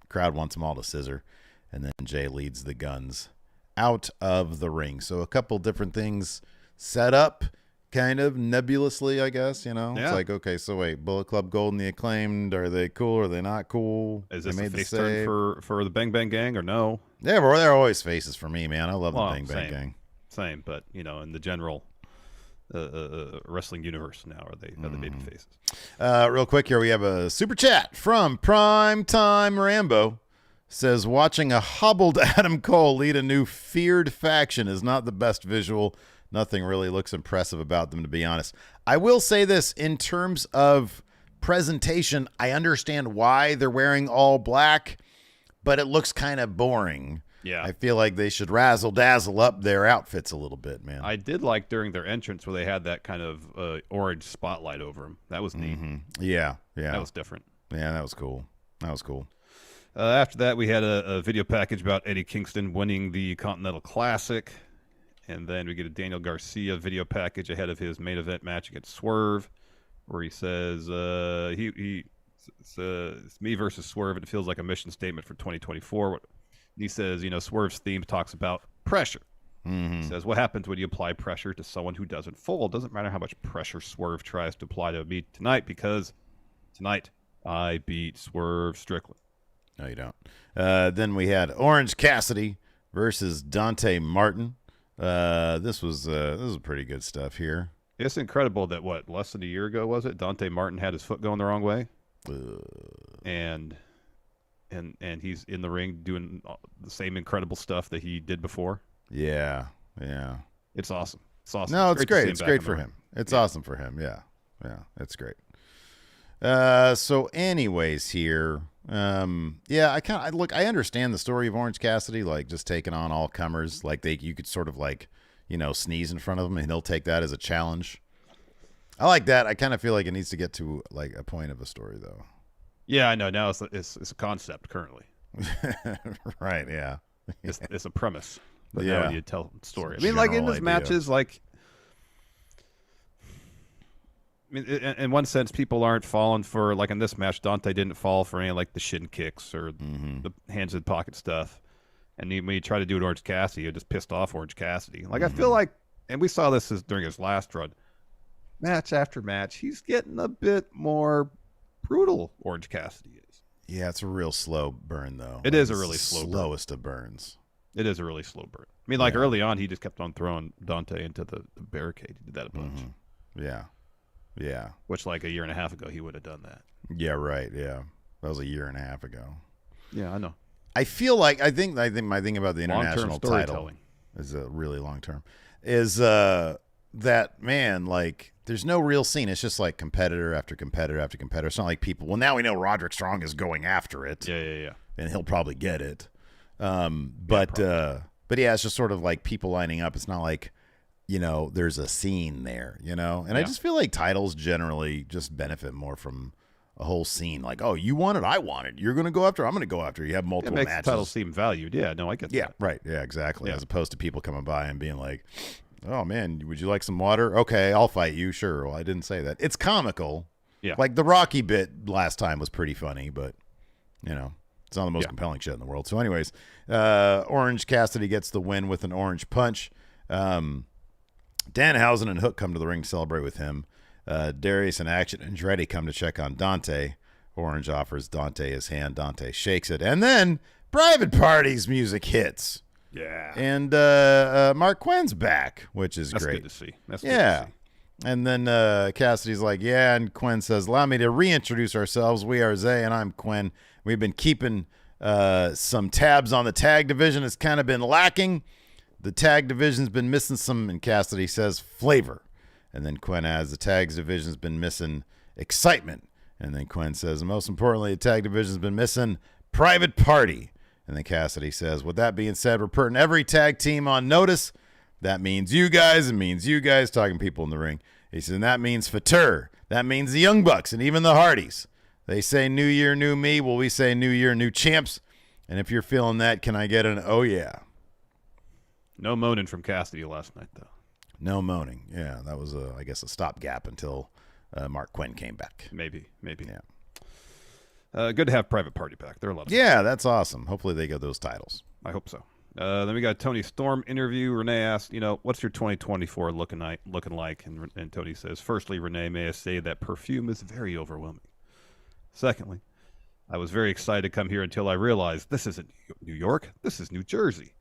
Crowd wants them all to scissor. And then Jay leads the Guns out of the ring. So a couple different things set up kind of nebulously, I guess, you know? Yeah. It's like, okay, so wait, Bullet Club Gold and the Acclaimed, are they cool or are they not cool? Is They this a made the face turn save. for the Bang Bang Gang or no? Yeah, but they're always faces for me, man. I love Well, the Bang Bang same. Gang. Same, but you know, in the general wrestling universe now, are they baby faces? Real quick here, we have a super chat from Primetime Rambo. Says, watching a hobbled Adam Cole lead a new feared faction is not the best visual. Nothing really looks impressive about them, to be honest. I will say this, in terms of presentation, I understand why they're wearing all black, but it looks kind of boring. Yeah. I feel like they should razzle-dazzle up their outfits a little bit, man. I did like during their entrance where they had that kind of orange spotlight over them. That was neat. Yeah. That was different. Yeah, that was cool. After that, we had a video package about Eddie Kingston winning the Continental Classic. And then we get a Daniel Garcia video package ahead of his main event match against Swerve, where he says, it's me versus Swerve, and it feels like a mission statement for 2024. He says, you know, Swerve's theme talks about pressure. He says, what happens when you apply pressure to someone who doesn't fold? Doesn't matter how much pressure Swerve tries to apply to me tonight, because tonight I beat Swerve Strickland. No, you don't. Then we had Orange Cassidy versus Dante Martin. This was pretty good stuff here. It's incredible that, less than a year ago, was it? Dante Martin had his foot going the wrong way. And he's in the ring doing the same incredible stuff that he did before. Yeah. It's awesome. No, it's great. It's great for him. It's awesome for him. Yeah, it's great. So anyways here, I understand the story of Orange Cassidy, like just taking on all comers. Like you could sort of like, you know, sneeze in front of him and he'll take that as a challenge. I like that. I kind of feel like it needs to get to like a point of a story though. Yeah, I know. Now it's a concept currently. Right. Yeah. It's a premise. But Yeah. now you tell the story. I mean, like in General his idea. matches, like, I mean, in one sense, people aren't falling for, like in this match, Dante didn't fall for any like the shin kicks or the hands in the pocket stuff. And when he tried to do it Orange Cassidy, it just pissed off Orange Cassidy. Like I feel like, and we saw this during his last run, match after match, he's getting a bit more brutal. Orange Cassidy is. Yeah, it's a real slow burn though. It is a really slow burn. Slowest of burns. It is a really slow burn. I mean, like early on, he just kept on throwing Dante into the barricade. He did that a bunch. Yeah. Which, like a year and a half ago, he would have done that. Yeah, right. Yeah. That was a year and a half ago. Yeah, I know. I feel like I think my thing about the international Long-term title storytelling. is a really long term. Is that man, like there's no real scene. It's just like competitor after competitor after competitor. It's not like people. Well, now we know Roderick Strong is going after it. Yeah. And he'll probably get it. But yeah, it's just sort of like people lining up. It's not like, you know, there's a scene there, you know? And I just feel like titles generally just benefit more from a whole scene. Like, oh, you want it, I want it. You're going to go after, I'm going to go after. You have multiple It makes matches. the title seem valued. Yeah, no, I get Yeah, that. right. Yeah, exactly. Yeah. As opposed to people coming by and being like, oh, man, would you like some water? Okay, I'll fight you. Sure. Well, I didn't say that. It's comical. Yeah. Like the Rocky bit last time was pretty funny, but, you know, it's not the most compelling shit in the world. So anyways, Orange Cassidy gets the win with an orange punch. Danhausen and Hook come to the ring to celebrate with him. Darius and Action and Andretti come to check on Dante. Orange offers Dante his hand. Dante shakes it. And then Private Party's music hits. Yeah. And Mark Quinn's back, which is That's great. good to see. That's Yeah. good to see. And then Cassidy's like, yeah, and Quinn says, allow me to reintroduce ourselves. We are Zay, and I'm Quinn. We've been keeping some tabs on the tag division. It's kind of been lacking. The tag division's been missing some, and Cassidy says, flavor. And then Quinn adds, the tags division's been missing excitement. And then Quinn says, most importantly, the tag division's been missing Private Party. And then Cassidy says, with that being said, we're putting every tag team on notice. That means you guys. It means you guys, talking people in the ring. He said, and that means Fatur. That means the Young Bucks and even the Hardys. They say new year, new me. Well, we say new year, new champs. And if you're feeling that, can I get an oh yeah? No moaning from Cassidy last night, though. No moaning. Yeah, that was, I guess, a stopgap until Mark Quinn came back. Maybe. Yeah. Good to have Private Party back. They're a lot of fun. Yeah, that's awesome. Hopefully they get those titles. I hope so. Then we got Tony Storm interview. Renee asked, what's your 2024 looking like? And Tony says, firstly, Renee, may I say that perfume is very overwhelming. Secondly, I was very excited to come here until I realized this isn't New York. This is New Jersey.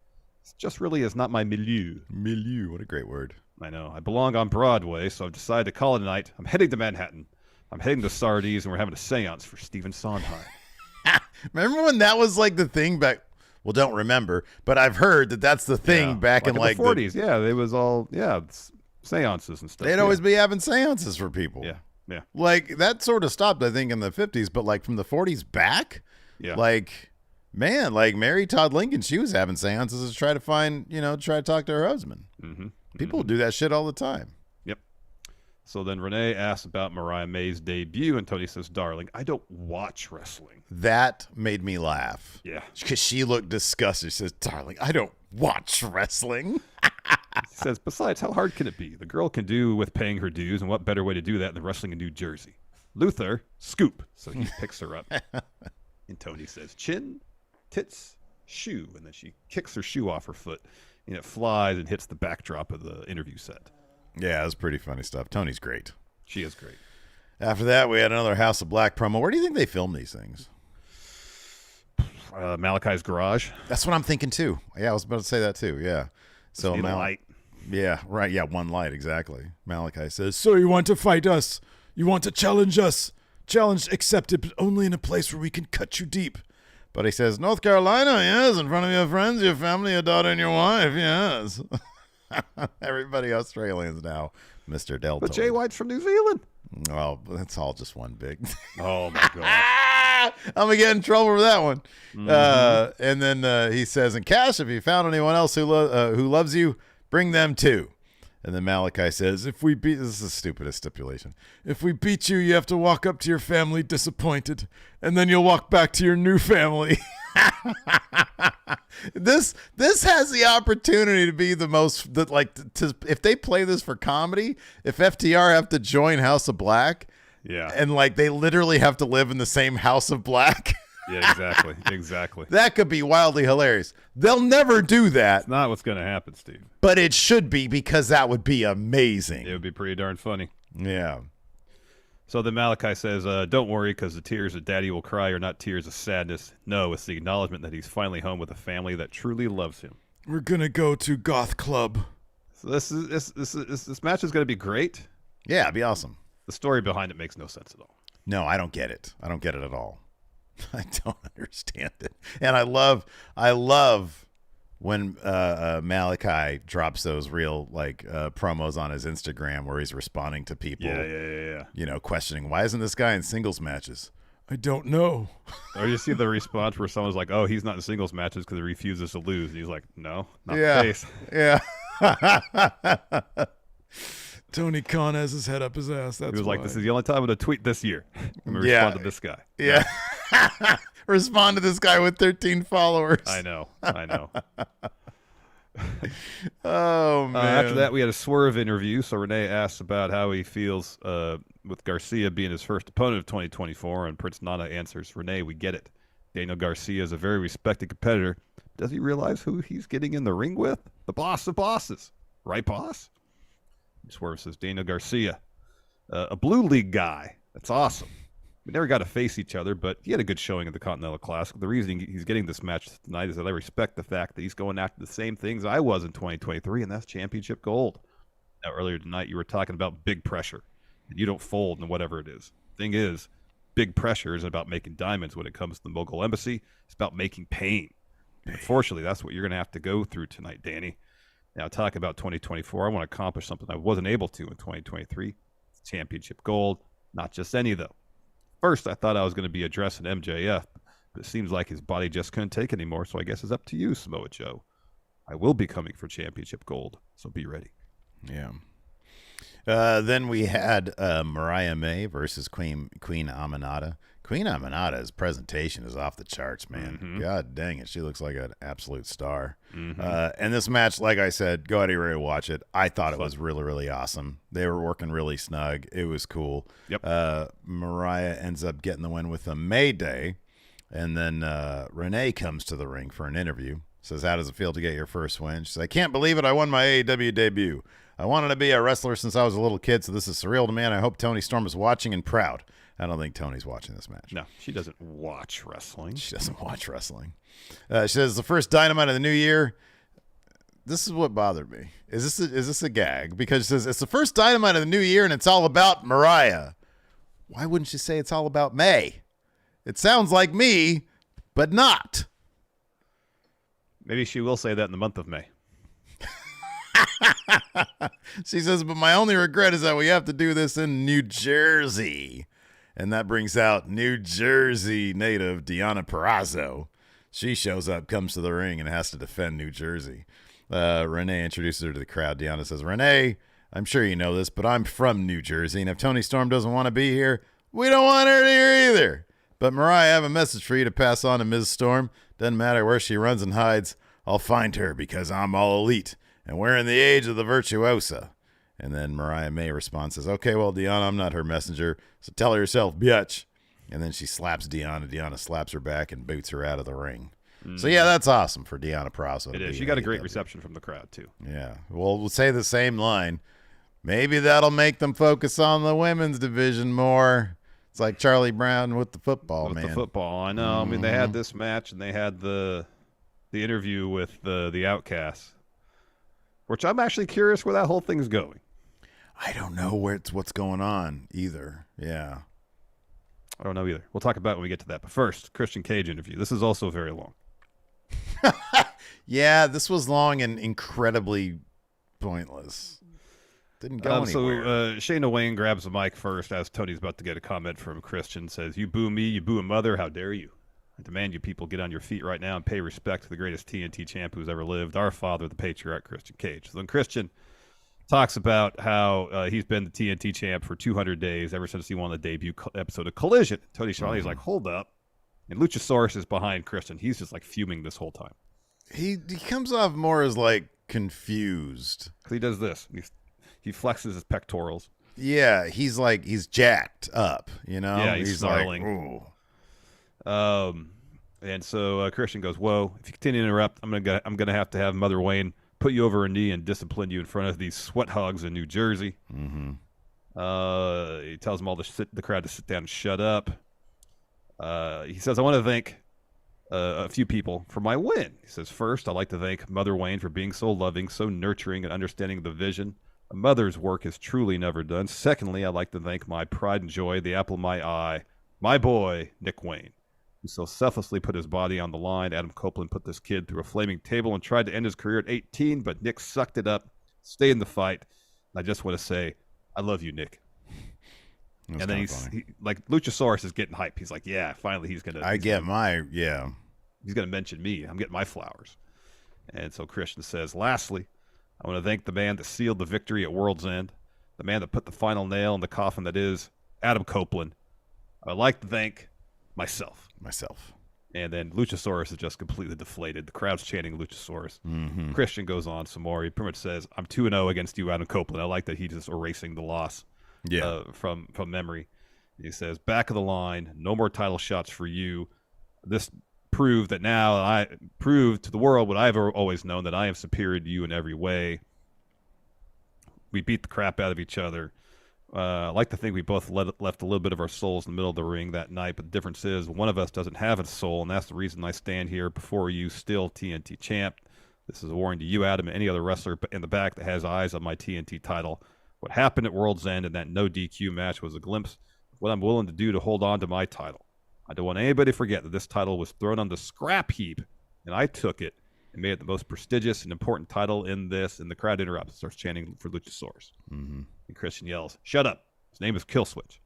It just really is not my milieu. Milieu, what a great word. I know. I belong on Broadway, so I've decided to call it a night. I'm heading to Manhattan. I'm heading to Sardi's, and we're having a seance for Stephen Sondheim. Remember when that was like the thing back? Well, don't remember, but I've heard that that's the thing back in like the 40s. Yeah, it was all seances and stuff. They'd always be having seances for people. Yeah. Like that sort of stopped, I think, in the 50s, but like from the 40s back, like man, like Mary Todd Lincoln, she was having seances to try to find, try to talk to her husband. People do that shit all the time. Yep. So then Renee asks about Mariah May's debut, and Tony says, "Darling, I don't watch wrestling." That made me laugh. Yeah. Because she looked disgusted. She says, "Darling, I don't watch wrestling." He says, besides, how hard can it be? The girl can do with paying her dues, and what better way to do that than wrestling in New Jersey? Luther, scoop. So he picks her up. And Tony says, chin, tits, shoe. And then she kicks her shoe off her foot, and it flies and hits the backdrop of the interview set. Yeah, it was pretty funny stuff. Tony's great. She is great. After that, we had another House of Black promo. Where do you think they filmed these things? Malachi's garage. That's what I'm thinking, too. Yeah, I was about to say that, too. Yeah. So light. Yeah, right. Yeah, one light, exactly. Malachi says, "So you want to fight us? You want to challenge us? Challenge accepted, but only in a place where we can cut you deep." But he says, "North Carolina, yes, in front of your friends, your family, your daughter, and your wife, yes." Everybody Australians now, Mr. Delta. But Jay White's from New Zealand. Well, that's all just one big. Oh, my God. I'm going to get in trouble for that one. And then he says, "And Cash, if you found anyone else who loves you, bring them too." And then Malachi says, this is the stupidest stipulation. "If we beat you, you have to walk up to your family disappointed, and then you'll walk back to your new family." This has the opportunity to be the most if they play this for comedy, if FTR have to join House of Black, and like they literally have to live in the same House of Black. Yeah, exactly. That could be wildly hilarious. They'll never do that. It's not what's going to happen, Steve. But it should be, because that would be amazing. It would be pretty darn funny. Yeah. So then Malachi says, "Don't worry, because the tears that Daddy will cry are not tears of sadness. No, it's the acknowledgement that he's finally home with a family that truly loves him. We're going to go to Goth Club." So this match is going to be great. Yeah, it'd be awesome. The story behind it makes no sense at all. No, I don't get it. I don't get it at all. I don't understand it. And I love when Malachi drops those real promos on his Instagram where he's responding to people. Yeah. Questioning, why isn't this guy in singles matches? I don't know. Or you see the response where someone's like, "Oh, he's not in singles matches because he refuses to lose." And he's like, "No, not the case." Yeah. Tony Khan has his head up his ass. That's he was why. like, "This is the only time I'm going to tweet this year. I'm going to respond to this guy." Yeah. Respond to this guy with 13 followers. I know. Oh, man. After that, we had a swerve interview. So Renee asked about how he feels with Garcia being his first opponent of 2024, and Prince Nana answers, "Renee, we get it. Daniel Garcia is a very respected competitor. Does he realize who he's getting in the ring with? The boss of bosses. Right, boss?" Swerve says, "Daniel Garcia, a Blue League guy. That's awesome. We never got to face each other, but he had a good showing at the Continental Classic. The reason he's getting this match tonight is that I respect the fact that he's going after the same things I was in 2023, and that's championship gold." Now, earlier tonight, you were talking about big pressure, and you don't fold in whatever it is. Thing is, big pressure isn't about making diamonds when it comes to the Mogul Embassy. It's about making pain. Unfortunately, that's what you're going to have to go through tonight, Danny. Now, talk about 2024. I want to accomplish something I wasn't able to in 2023. It's championship gold. Not just any, though. First, I thought I was going to be addressing MJF, but it seems like his body just couldn't take anymore, so I guess it's up to you, Samoa Joe. I will be coming for championship gold, so be ready. Yeah. Then we had Mariah May versus Queen Aminata. Queen Aminata's presentation is off the charts, man. Mm-hmm. God dang it. She looks like an absolute star. Mm-hmm. And this match, like I said, go out here and watch it. I thought it was really, really awesome. They were working really snug. It was cool. Yep. Mariah ends up getting the win with a Mayday. And then Renee comes to the ring for an interview. Says, how does it feel to get your first win? She says, I can't believe it. I won my AEW debut. I wanted to be a wrestler since I was a little kid, so this is surreal to me, and I hope Toni Storm is watching and proud. I don't think Tony's watching this match. No, she doesn't watch wrestling. She doesn't watch wrestling. She says, the first Dynamite of the new year. This is what bothered me. Is this a gag? Because she says, it's the first Dynamite of the new year, and it's all about Mariah. Why wouldn't you say it's all about May? It sounds like me, but not. Maybe she will say that in the month of May. She says, but my only regret is that we have to do this in New Jersey. And that brings out New Jersey native Deonna Purrazzo. She shows up, comes to the ring, and has to defend New Jersey. Renee introduces her to the crowd. Deonna says, Renee, I'm sure you know this, but I'm from New Jersey, and if Toni Storm doesn't want to be here, we don't want her here either. But Mariah, I have a message for you to pass on to Ms. Storm. Doesn't matter where she runs and hides, I'll find her because I'm all elite, and we're in the age of the virtuosa. And then Mariah May responds, says, okay, well, Deonna, I'm not her messenger, so tell her yourself, biatch. And then she slaps Deonna. Deonna slaps her back and boots her out of the ring. So, yeah, that's awesome for Deonna Purrazzo. It is. She got a great reception from the crowd, too. Yeah. Well, we'll say the same line. Maybe that'll make them focus on the women's division more. It's like Charlie Brown with the football, man. With the football, I know. I mean, they had this match, and they had the interview with the Outcasts, which I'm actually curious where that whole thing's going. I don't know what's going on either. Yeah. I don't know either. We'll talk about it when we get to that. But first, Christian Cage interview. This is also very long. Yeah, this was long and incredibly pointless. Didn't go anywhere. So Shayna Wayne grabs the mic first as Tony's about to get a comment from Christian. Says, you boo me, you boo a mother, how dare you? I demand you people get on your feet right now and pay respect to the greatest TNT champ who's ever lived, our father, the patriarch, Christian Cage. So then Christian talks about how he's been the TNT champ for 200 days, ever since he won the debut episode of Collision. Tony Schiavone's like, hold up. And Luchasaurus is behind Christian. He's just like fuming this whole time. He comes off more as like confused. He does this. He flexes his pectorals. Yeah, he's jacked up, you know? Yeah, he's snarling. Like, ooh. And so Christian goes, whoa, if you continue to interrupt, I'm gonna have to have Mother Wayne put you over a knee and discipline you in front of these sweat hogs in New Jersey. He tells them all the crowd to sit down and shut up. He says, I want to thank a few people for my win. He says, first, I'd like to thank Mother Wayne for being so loving, so nurturing, and understanding the vision. A mother's work is truly never done. Secondly, I'd like to thank my pride and joy, the apple of my eye, my boy, Nick Wayne, who so selflessly put his body on the line. Adam Copeland put this kid through a flaming table and tried to end his career at 18, but Nick sucked it up, stayed in the fight. And I just want to say, I love you, Nick. And then he's like, Luchasaurus is getting hype. He's like, yeah, finally he's going to. He's going to mention me. I'm getting my flowers. And so Christian says, lastly, I want to thank the man that sealed the victory at World's End, the man that put the final nail in the coffin that is Adam Copeland. I'd like to thank myself. And then Luchasaurus is just completely deflated. The crowd's chanting Luchasaurus. Christian goes on some more. He pretty much says, I'm 2-0 against you, Adam Copeland. I like that he's just erasing the loss from memory. He says, back of the line, no more title shots for you. This proved that now I proved to the world what I've always known, that I am superior to you in every way. We beat the crap out of each other. I like to think we both left a little bit of our souls in the middle of the ring that night, but the difference is one of us doesn't have a soul, and that's the reason I stand here before you, still TNT champ. This is a warning to you, Adam, and any other wrestler in the back that has eyes on my TNT title. What happened at World's End in that no DQ match was a glimpse of what I'm willing to do to hold on to my title. I don't want anybody to forget that this title was thrown on the scrap heap, and I took it and made it the most prestigious and important title in this. And the crowd interrupts and starts chanting for Luchasaurus. And Christian yells, shut up. His name is Killswitch.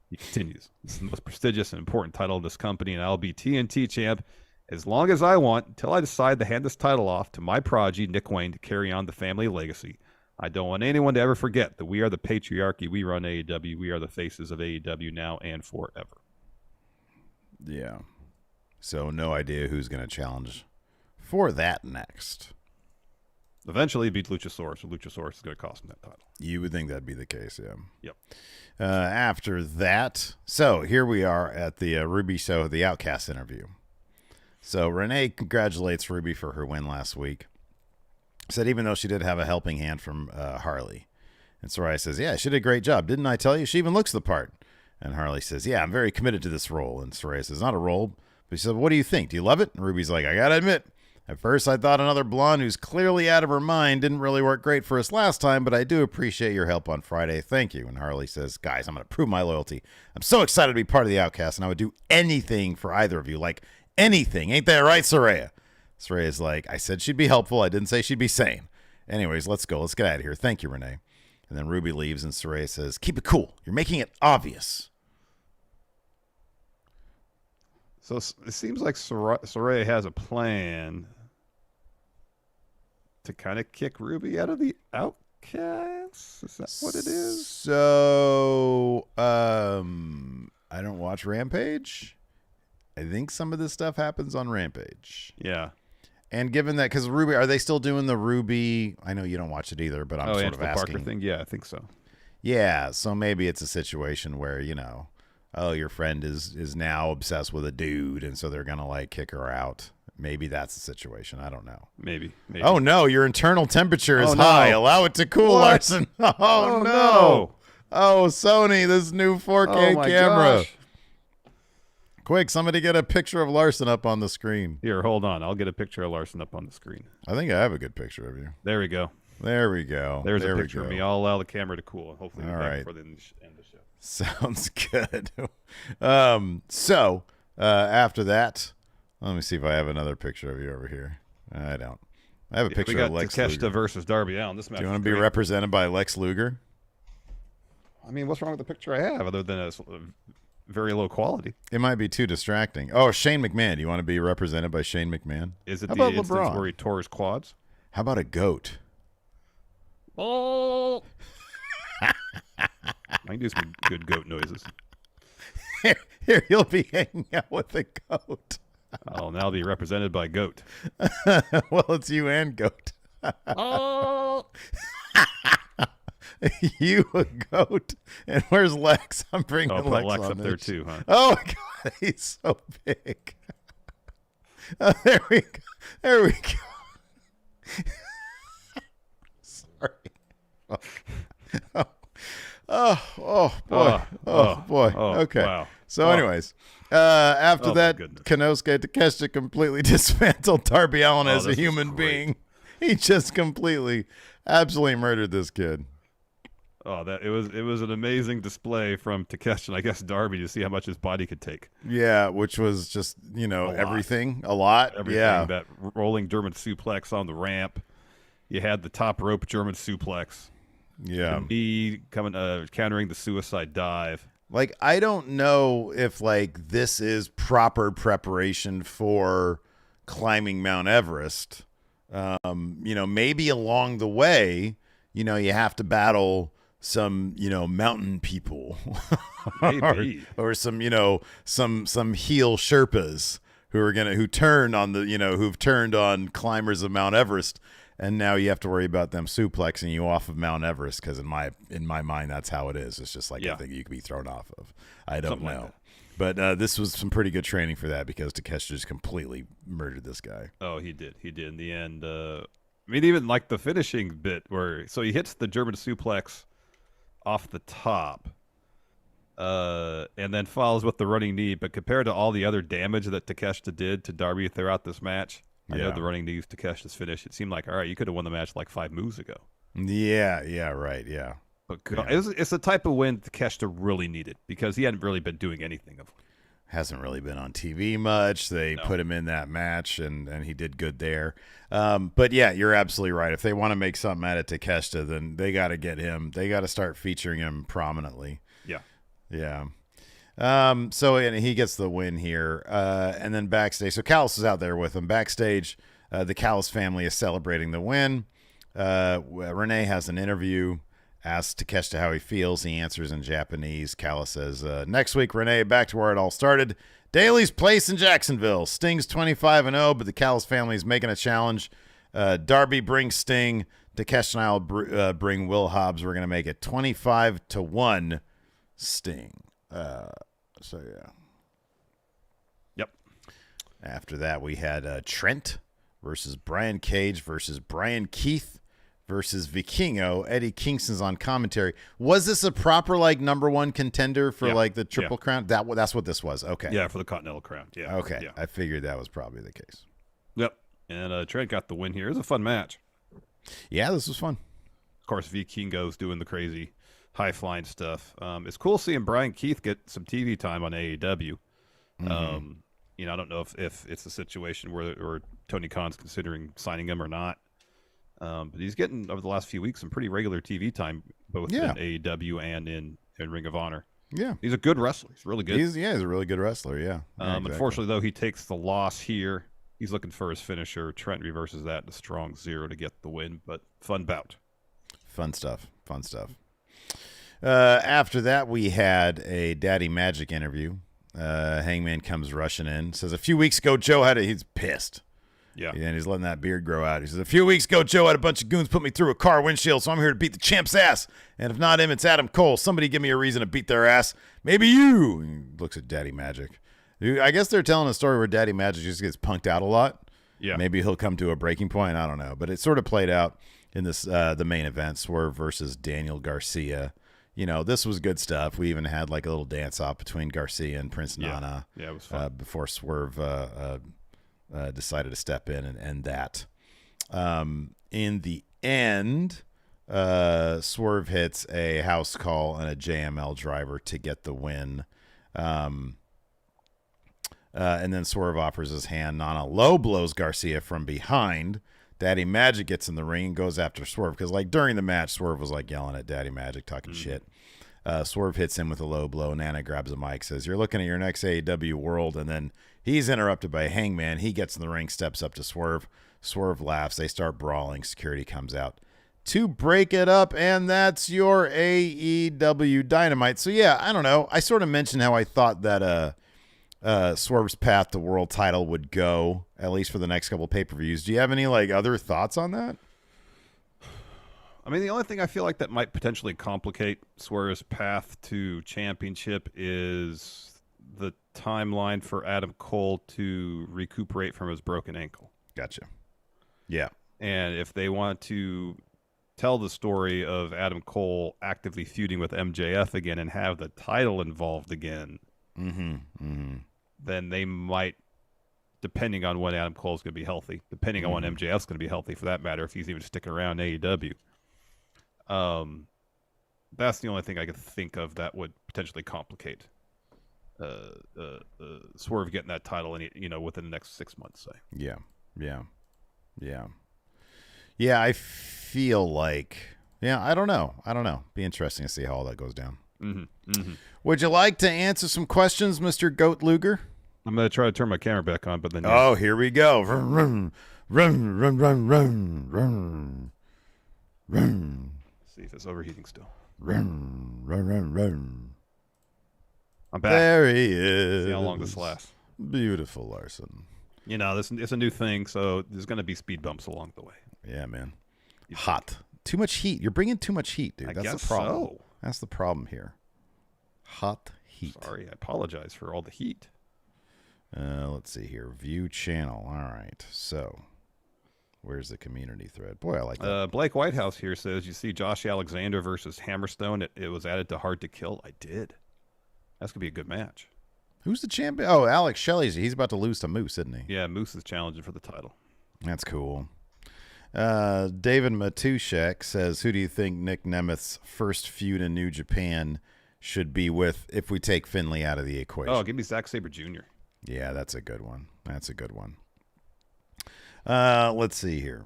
He continues, this is the most prestigious and important title in this company, and I'll be TNT champ as long as I want, until I decide to hand this title off to my prodigy, Nick Wayne, to carry on the family legacy. I don't want anyone to ever forget that we are the patriarchy. We run AEW. We are the faces of AEW now and forever. Yeah. So no idea who's going to challenge for that next. Eventually beat Luchasaurus, so Luchasaurus is going to cost him that title. You would think that'd be the case, yeah. Yep. After that, so here we are at the Ruby Show, the Outcast interview. So Renee congratulates Ruby for her win last week. Said even though she did have a helping hand from Harley. And Soraya says, yeah, she did a great job. Didn't I tell you? She even looks the part. And Harley says, yeah, I'm very committed to this role. And Soraya says, not a role. But she said, what do you think? Do you love it? And Ruby's like, I got to admit, at first I thought another blonde who's clearly out of her mind didn't really work great for us last time, but I do appreciate your help on Friday. Thank you. And Harley says, guys, I'm going to prove my loyalty. I'm so excited to be part of the Outcast, and I would do anything for either of you. Like anything. Ain't that right, Soraya? Soraya's like, I said she'd be helpful. I didn't say she'd be sane. Anyways, let's go. Let's get out of here. Thank you, Renee. And then Ruby leaves, and Soraya says, keep it cool. You're making it obvious. So it seems like Soraya has a plan to kind of kick Ruby out of the Outcasts. Is that what it is? So, I don't watch Rampage. I think some of this stuff happens on Rampage. Yeah. And given that, because Ruby, are they still doing the Ruby? I know you don't watch it either, but I'm sort of asking. Parker thing? Yeah, I think so. Yeah, so maybe it's a situation where, oh, your friend is now obsessed with a dude, and so they're going to, like, kick her out. Maybe that's the situation. I don't know. Maybe. Oh, no, your internal temperature is high. Allow it to cool, Larson. Oh, no. Oh, Sony, this new 4K camera. Gosh. Quick, somebody get a picture of Larson up on the screen. Here, hold on. I'll get a picture of Larson up on the screen. I think I have a good picture of you. There we go. There we go. There's a picture of me. I'll allow the camera to cool, and hopefully all right. before the end of the show. Sounds good. So after that, let me see if I have another picture of you over here. I don't. I have a picture of Lex Luger. Takeshita versus Darby Allin. This match. Do you want to be represented by Lex Luger? I mean, what's wrong with the picture I have other than it's very low quality? It might be too distracting. Oh, Shane McMahon. Do you want to be represented by Shane McMahon? Is it the instance where he tore his quads? How about a goat? Oh. I can do some good goat noises. Here you'll be hanging out with a goat. I'll now be represented by goat. Well, it's you and goat. Oh. You a goat, and where's Lex? I'm bringing Lex Lex on up there too, huh? Oh God, he's so big. Oh, there we go. There we go. Sorry. Oh boy. Okay. Wow. So, anyways, after that, goodness. Konosuke Takeshita completely dismantled Darby Allin as a human great. being. He just absolutely murdered this kid. Oh, it was an amazing display from Takeshita and I guess Darby to see how much his body could take. Yeah, which was just everything, a lot. Everything. Yeah, That rolling German suplex on the ramp. You had the top rope German suplex. Yeah, the knee coming, countering the suicide dive. Like, I don't know if like this is proper preparation for climbing Mount Everest. Maybe along the way, you have to battle some, mountain people Maybe. or some, some heel Sherpas who turned on who've turned on climbers of Mount Everest. And now you have to worry about them suplexing you off of Mount Everest because in my mind, that's how it is. It's just like a thing you could be thrown off of. I don't Something know. like But this was some pretty good training for that because Takeshita just completely murdered this guy. Oh, he did. He did in the end. Even like the finishing bit where he hits the German suplex off the top and then follows with the running knee. But compared to all the other damage that Takeshita did to Darby throughout this match, I know the running knee was Takeshita's finish. It seemed like, all right, you could have won the match like 5 moves ago. Yeah, right, yeah. But it's the type of win Takeshita really needed because he hadn't really been doing anything of. Hasn't really been on TV much. They put him in that match, and he did good there. But yeah, you're absolutely right. If they want to make something out of Takeshita, then they got to get him. They got to start featuring him prominently. Yeah. So and he gets the win here. And then backstage, so Callis is out there with him. Backstage, the Callis family is celebrating the win. Renee has an interview. Asks Takeshita how he feels. He answers in Japanese. Callis says, next week, Renee, back to where it all started. Daly's Place in Jacksonville. Sting's 25-0, but the Callis family is making a challenge. Darby brings Sting. Takeshita and I will bring Will Hobbs. We're going to make it 25-1 Sting. So, yeah. Yep. After that, we had Trent versus Brian Cage versus Brian Keith versus Vikingo. Eddie Kingston's on commentary. Was this a proper number one contender for the Triple Crown? That's what this was. Okay. Yeah, for the Continental Crown. Yeah. Okay. Yeah. I figured that was probably the case. Yep. And Trent got the win here. It was a fun match. Yeah, this was fun. Of course, Vikingo's doing the crazy high-flying stuff. It's cool seeing Brian Keith get some TV time on AEW. I don't know if it's a situation where Tony Khan's considering signing him or not. But he's getting, over the last few weeks, some pretty regular TV time, both in AEW and in Ring of Honor. Yeah. He's a good wrestler. He's really good. He's a really good wrestler, yeah. Exactly. Unfortunately, though, he takes the loss here. He's looking for his finisher. Trent reverses that in a strong 0 to get the win, but fun bout. Fun stuff. After that, we had a Daddy Magic interview. Hangman comes rushing in, says, a few weeks ago, Joe he's pissed. Yeah. And he's letting that beard grow out. He says, a few weeks ago, Joe had a bunch of goons put me through a car windshield, so I'm here to beat the champ's ass. And if not him, it's Adam Cole. Somebody give me a reason to beat their ass. Maybe you. And he looks at Daddy Magic. I guess they're telling a story where Daddy Magic just gets punked out a lot. Yeah. Maybe he'll come to a breaking point. I don't know. But it sort of played out in this the main event, Swerve versus Daniel Garcia. This was good stuff. We even had a little dance-off between Garcia and Prince Nana. Yeah, it was fun. Before Swerve decided to step in and end that. In the end, Swerve hits a house call and a JML driver to get the win. And then Swerve offers his hand. Nana low blows Garcia from behind. Daddy Magic gets in the ring and goes after Swerve because during the match, Swerve was yelling at Daddy Magic, talking shit. Swerve hits him with a low blow. Nana grabs a mic, says, you're looking at your next AEW world. And then he's interrupted by Hangman. He gets in the ring, steps up to Swerve. Swerve laughs. They start brawling. Security comes out to break it up. And that's your AEW Dynamite. So, yeah, I don't know. I sort of mentioned how I thought that Swerve's path to world title would go, at least for the next couple of pay-per-views. Do you have any other thoughts on that? I mean, the only thing I feel like that might potentially complicate Swerve's path to championship is the timeline for Adam Cole to recuperate from his broken ankle. Gotcha. Yeah. And if they want to tell the story of Adam Cole actively feuding with MJF again and have the title involved again, then they might, depending on when Adam Cole's going to be healthy, depending on when MJF's going to be healthy, for that matter, if he's even sticking around AEW. That's the only thing I could think of that would potentially complicate Swerve getting that title, within the next 6 months. Say. Yeah. I feel I don't know. Be interesting to see how all that goes down. Would you like to answer some questions, Mr. Goat Luger? I'm going to try to turn my camera back on, but then... Oh, here we go. Run, run, run, run, run, run, run. See if it's overheating still. Run, run, run, run. I'm back. There he is. See how long this lasts. Beautiful, Larson. It's a new thing, so there's going to be speed bumps along the way. Yeah, man. Hot. Too much heat. You're bringing too much heat, dude. That's the problem. So. That's the problem here. Hot heat. Sorry, I apologize for all the heat. Let's see here. View channel. All right. So, where's the community thread? Boy, I like that. Blake Whitehouse here says, you see Josh Alexander versus Hammerstone. It was added to Hard to Kill. I did. That's going to be a good match. Who's the champion? Oh, Alex Shelley's. He's about to lose to Moose, isn't he? Yeah, Moose is challenging for the title. That's cool. David Matushek says, who do you think Nick Nemeth's first feud in New Japan should be with if we take Finlay out of the equation? Oh, give me Zack Sabre Jr. Yeah, that's a good one. Let's see here.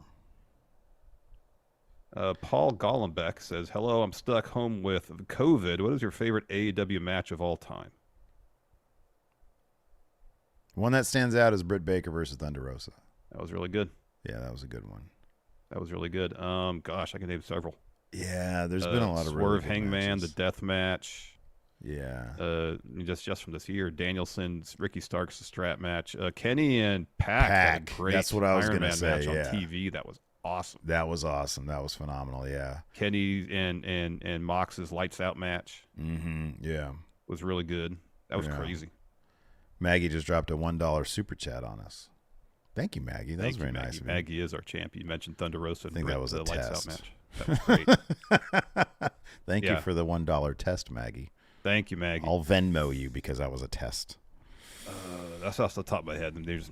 Paul Gollenbeck says, hello, I'm stuck home with COVID. What is your favorite AEW match of all time? One that stands out is Britt Baker versus Thunder Rosa. That was really good. Yeah, that was a good one. That was really good. Gosh, I can name several. Yeah, there's been a lot of Swerve really Hangman, matches. the death match. Yeah. Just from this year, Danielson's Ricky Starks the strap match. Kenny and Pac had a great That's what I was Iron going to Man say. match Yeah. on TV. That was awesome. That was awesome. That was phenomenal. Yeah. Kenny and Mox's Lights Out match. Yeah. Was really good. That was crazy. Maggie just dropped a $1 super chat on us. Thank you, Maggie. That was very Maggie. nice of you. Maggie is our champ. You mentioned Thunder Rosa. I think that was a Lights Out test. match. That was great. Thank you for the $1 test, Maggie. Thank you, Maggie. I'll Venmo you because that was a test. That's off the top of my head. There's,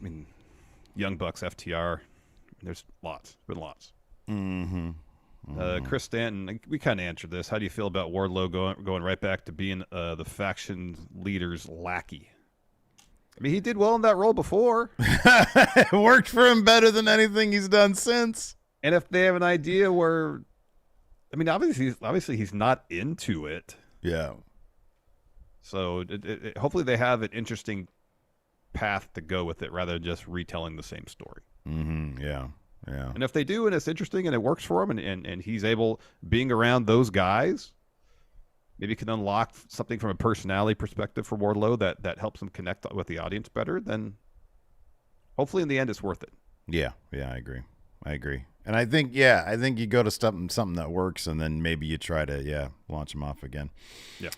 Young Bucks, FTR. There's lots. Been lots. Chris Stanton, we kind of answered this. How do you feel about Wardlow going right back to being the faction leader's lackey? I mean, he did well in that role before. It worked for him better than anything he's done since. And if they have an idea where, obviously he's not into it. Yeah. So hopefully they have an interesting path to go with it rather than just retelling the same story. Yeah. And if they do and it's interesting and it works for him and he's able, being around those guys, maybe can unlock something from a personality perspective for Wardlow that helps him connect with the audience better, then hopefully in the end it's worth it. Yeah, I agree. And I think you go to something that works and then maybe you try to, launch him off again. Yeah.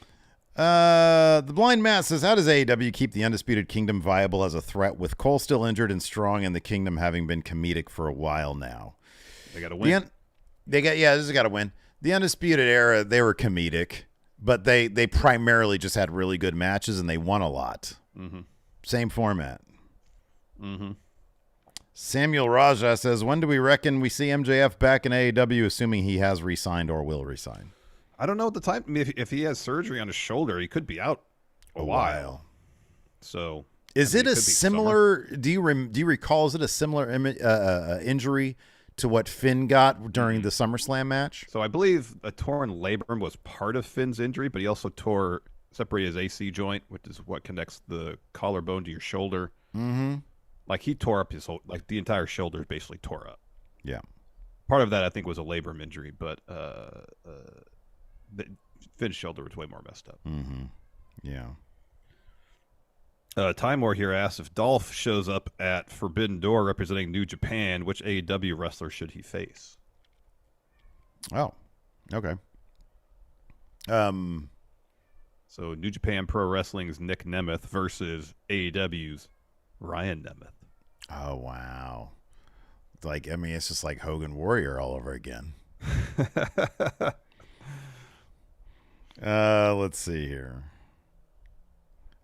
The Blind Matt says, how does AEW keep the Undisputed Kingdom viable as a threat with Cole still injured and Strong and the Kingdom having been comedic for a while now? They got to win. This has got to win. The Undisputed Era, they were comedic, but they primarily just had really good matches and they won a lot. Same format. Samuel Raja says, when do we reckon we see MJF back in AEW, assuming he has re-signed or will re-sign? I don't know at the time. I mean, if he has surgery on his shoulder, he could be out a while. So is it a similar? Do you recall? Is it a similar injury to what Finn got during the SummerSlam match? So I believe a torn labrum was part of Finn's injury, but he also separated his AC joint, which is what connects the collarbone to your shoulder. Like he tore up his whole, like the entire shoulder basically tore up. Yeah. Part of that I think was a labrum injury, but Finn's shoulder was way more messed up. Yeah. Time War here asks, if Dolph shows up at Forbidden Door representing New Japan, which AEW wrestler should he face? Oh, okay. So New Japan Pro Wrestling's Nick Nemeth versus AEW's Ryan Nemeth. Oh, wow. It's just like Hogan Warrior all over again. Let's see here.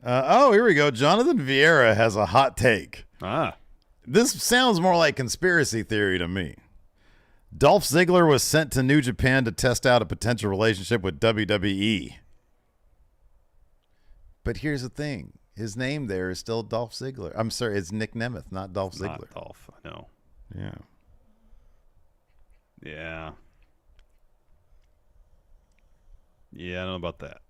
Here we go. Jonathan Vieira has a hot take. This sounds more like conspiracy theory to me. Dolph Ziggler was sent to New Japan to test out a potential relationship with WWE. But here's the thing. His name there is still Dolph Ziggler. I'm sorry, it's Nick Nemeth, not Dolph Ziggler. Not Dolph, I know. Yeah. Yeah. Yeah, I don't know about that.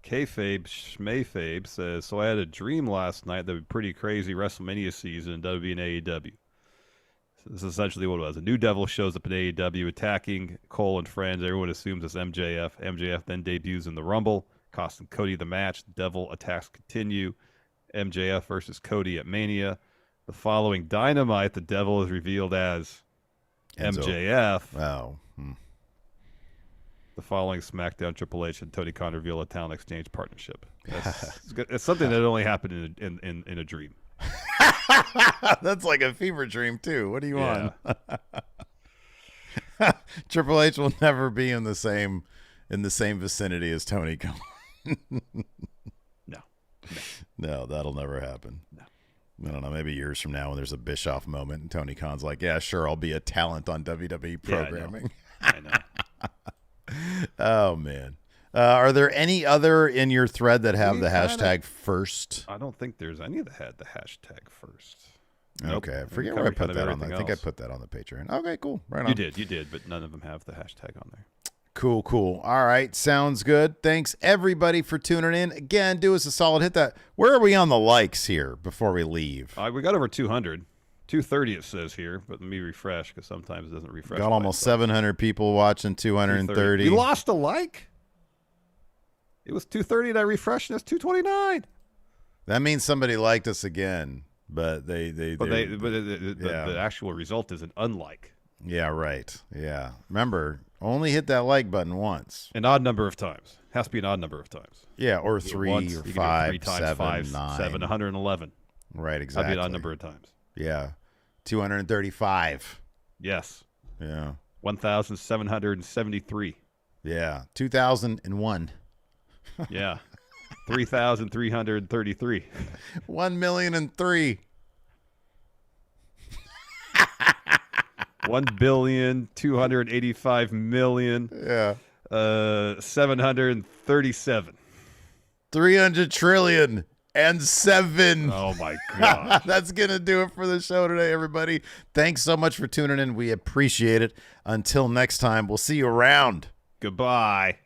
Kayfabe Schmayfabe says, so I had a dream last night that would be pretty crazy WrestleMania season in WWE and AEW. So this is essentially what it was. A new devil shows up in AEW attacking Cole and friends. Everyone assumes it's MJF. MJF then debuts in the Rumble, costing Cody the match. Devil attacks continue. MJF versus Cody at Mania. The following Dynamite, the devil is revealed as MJF. Oh. The following SmackDown, Triple H and Tony Khan reveal a talent exchange partnership. It's something that only happened in a dream. That's like a fever dream too. What do you want? Triple H will never be in the same vicinity as Tony Khan. No, that'll never happen. No. I don't know. Maybe years from now, when there's a Bischoff moment, and Tony Khan's like, "Yeah, sure, I'll be a talent on WWE programming." Yeah, I know. Oh man, are there any other in your thread that have the hashtag first? I don't think there's any that had the hashtag first. Nope. Okay, I forget where I put that on. I think I put that on the Patreon. Okay, cool. Right on. You did, but none of them have the hashtag on there. Cool. All right, sounds good. Thanks everybody for tuning in. Again, do us a solid. Hit that. Where are we on the likes here before we leave? We got over 200. 230 it says here, but let me refresh because sometimes it doesn't refresh. Got almost 700 people watching. 230. We lost a like. It was 230 and I refreshed and it's 229. That means somebody liked us again, but the actual result is an unlike. Yeah, right. Yeah. Remember, only hit that like button once. An odd number of times. Has to be an odd number of times. Yeah, or 3 or You can do 5, 3 times 7, 5, 9. 7, 111. Right, exactly. That'd be an odd number of times. Yeah. 235. Yes. Yeah. 1,773. Yeah. 2001. Yeah. 3,333. 1,000,003. 1,285,000,000. Yeah. 737. 300 trillion and 7. Oh my god. That's going to do it for the show today, everybody. Thanks so much for tuning in. We appreciate it. Until next time, we'll see you around. Goodbye.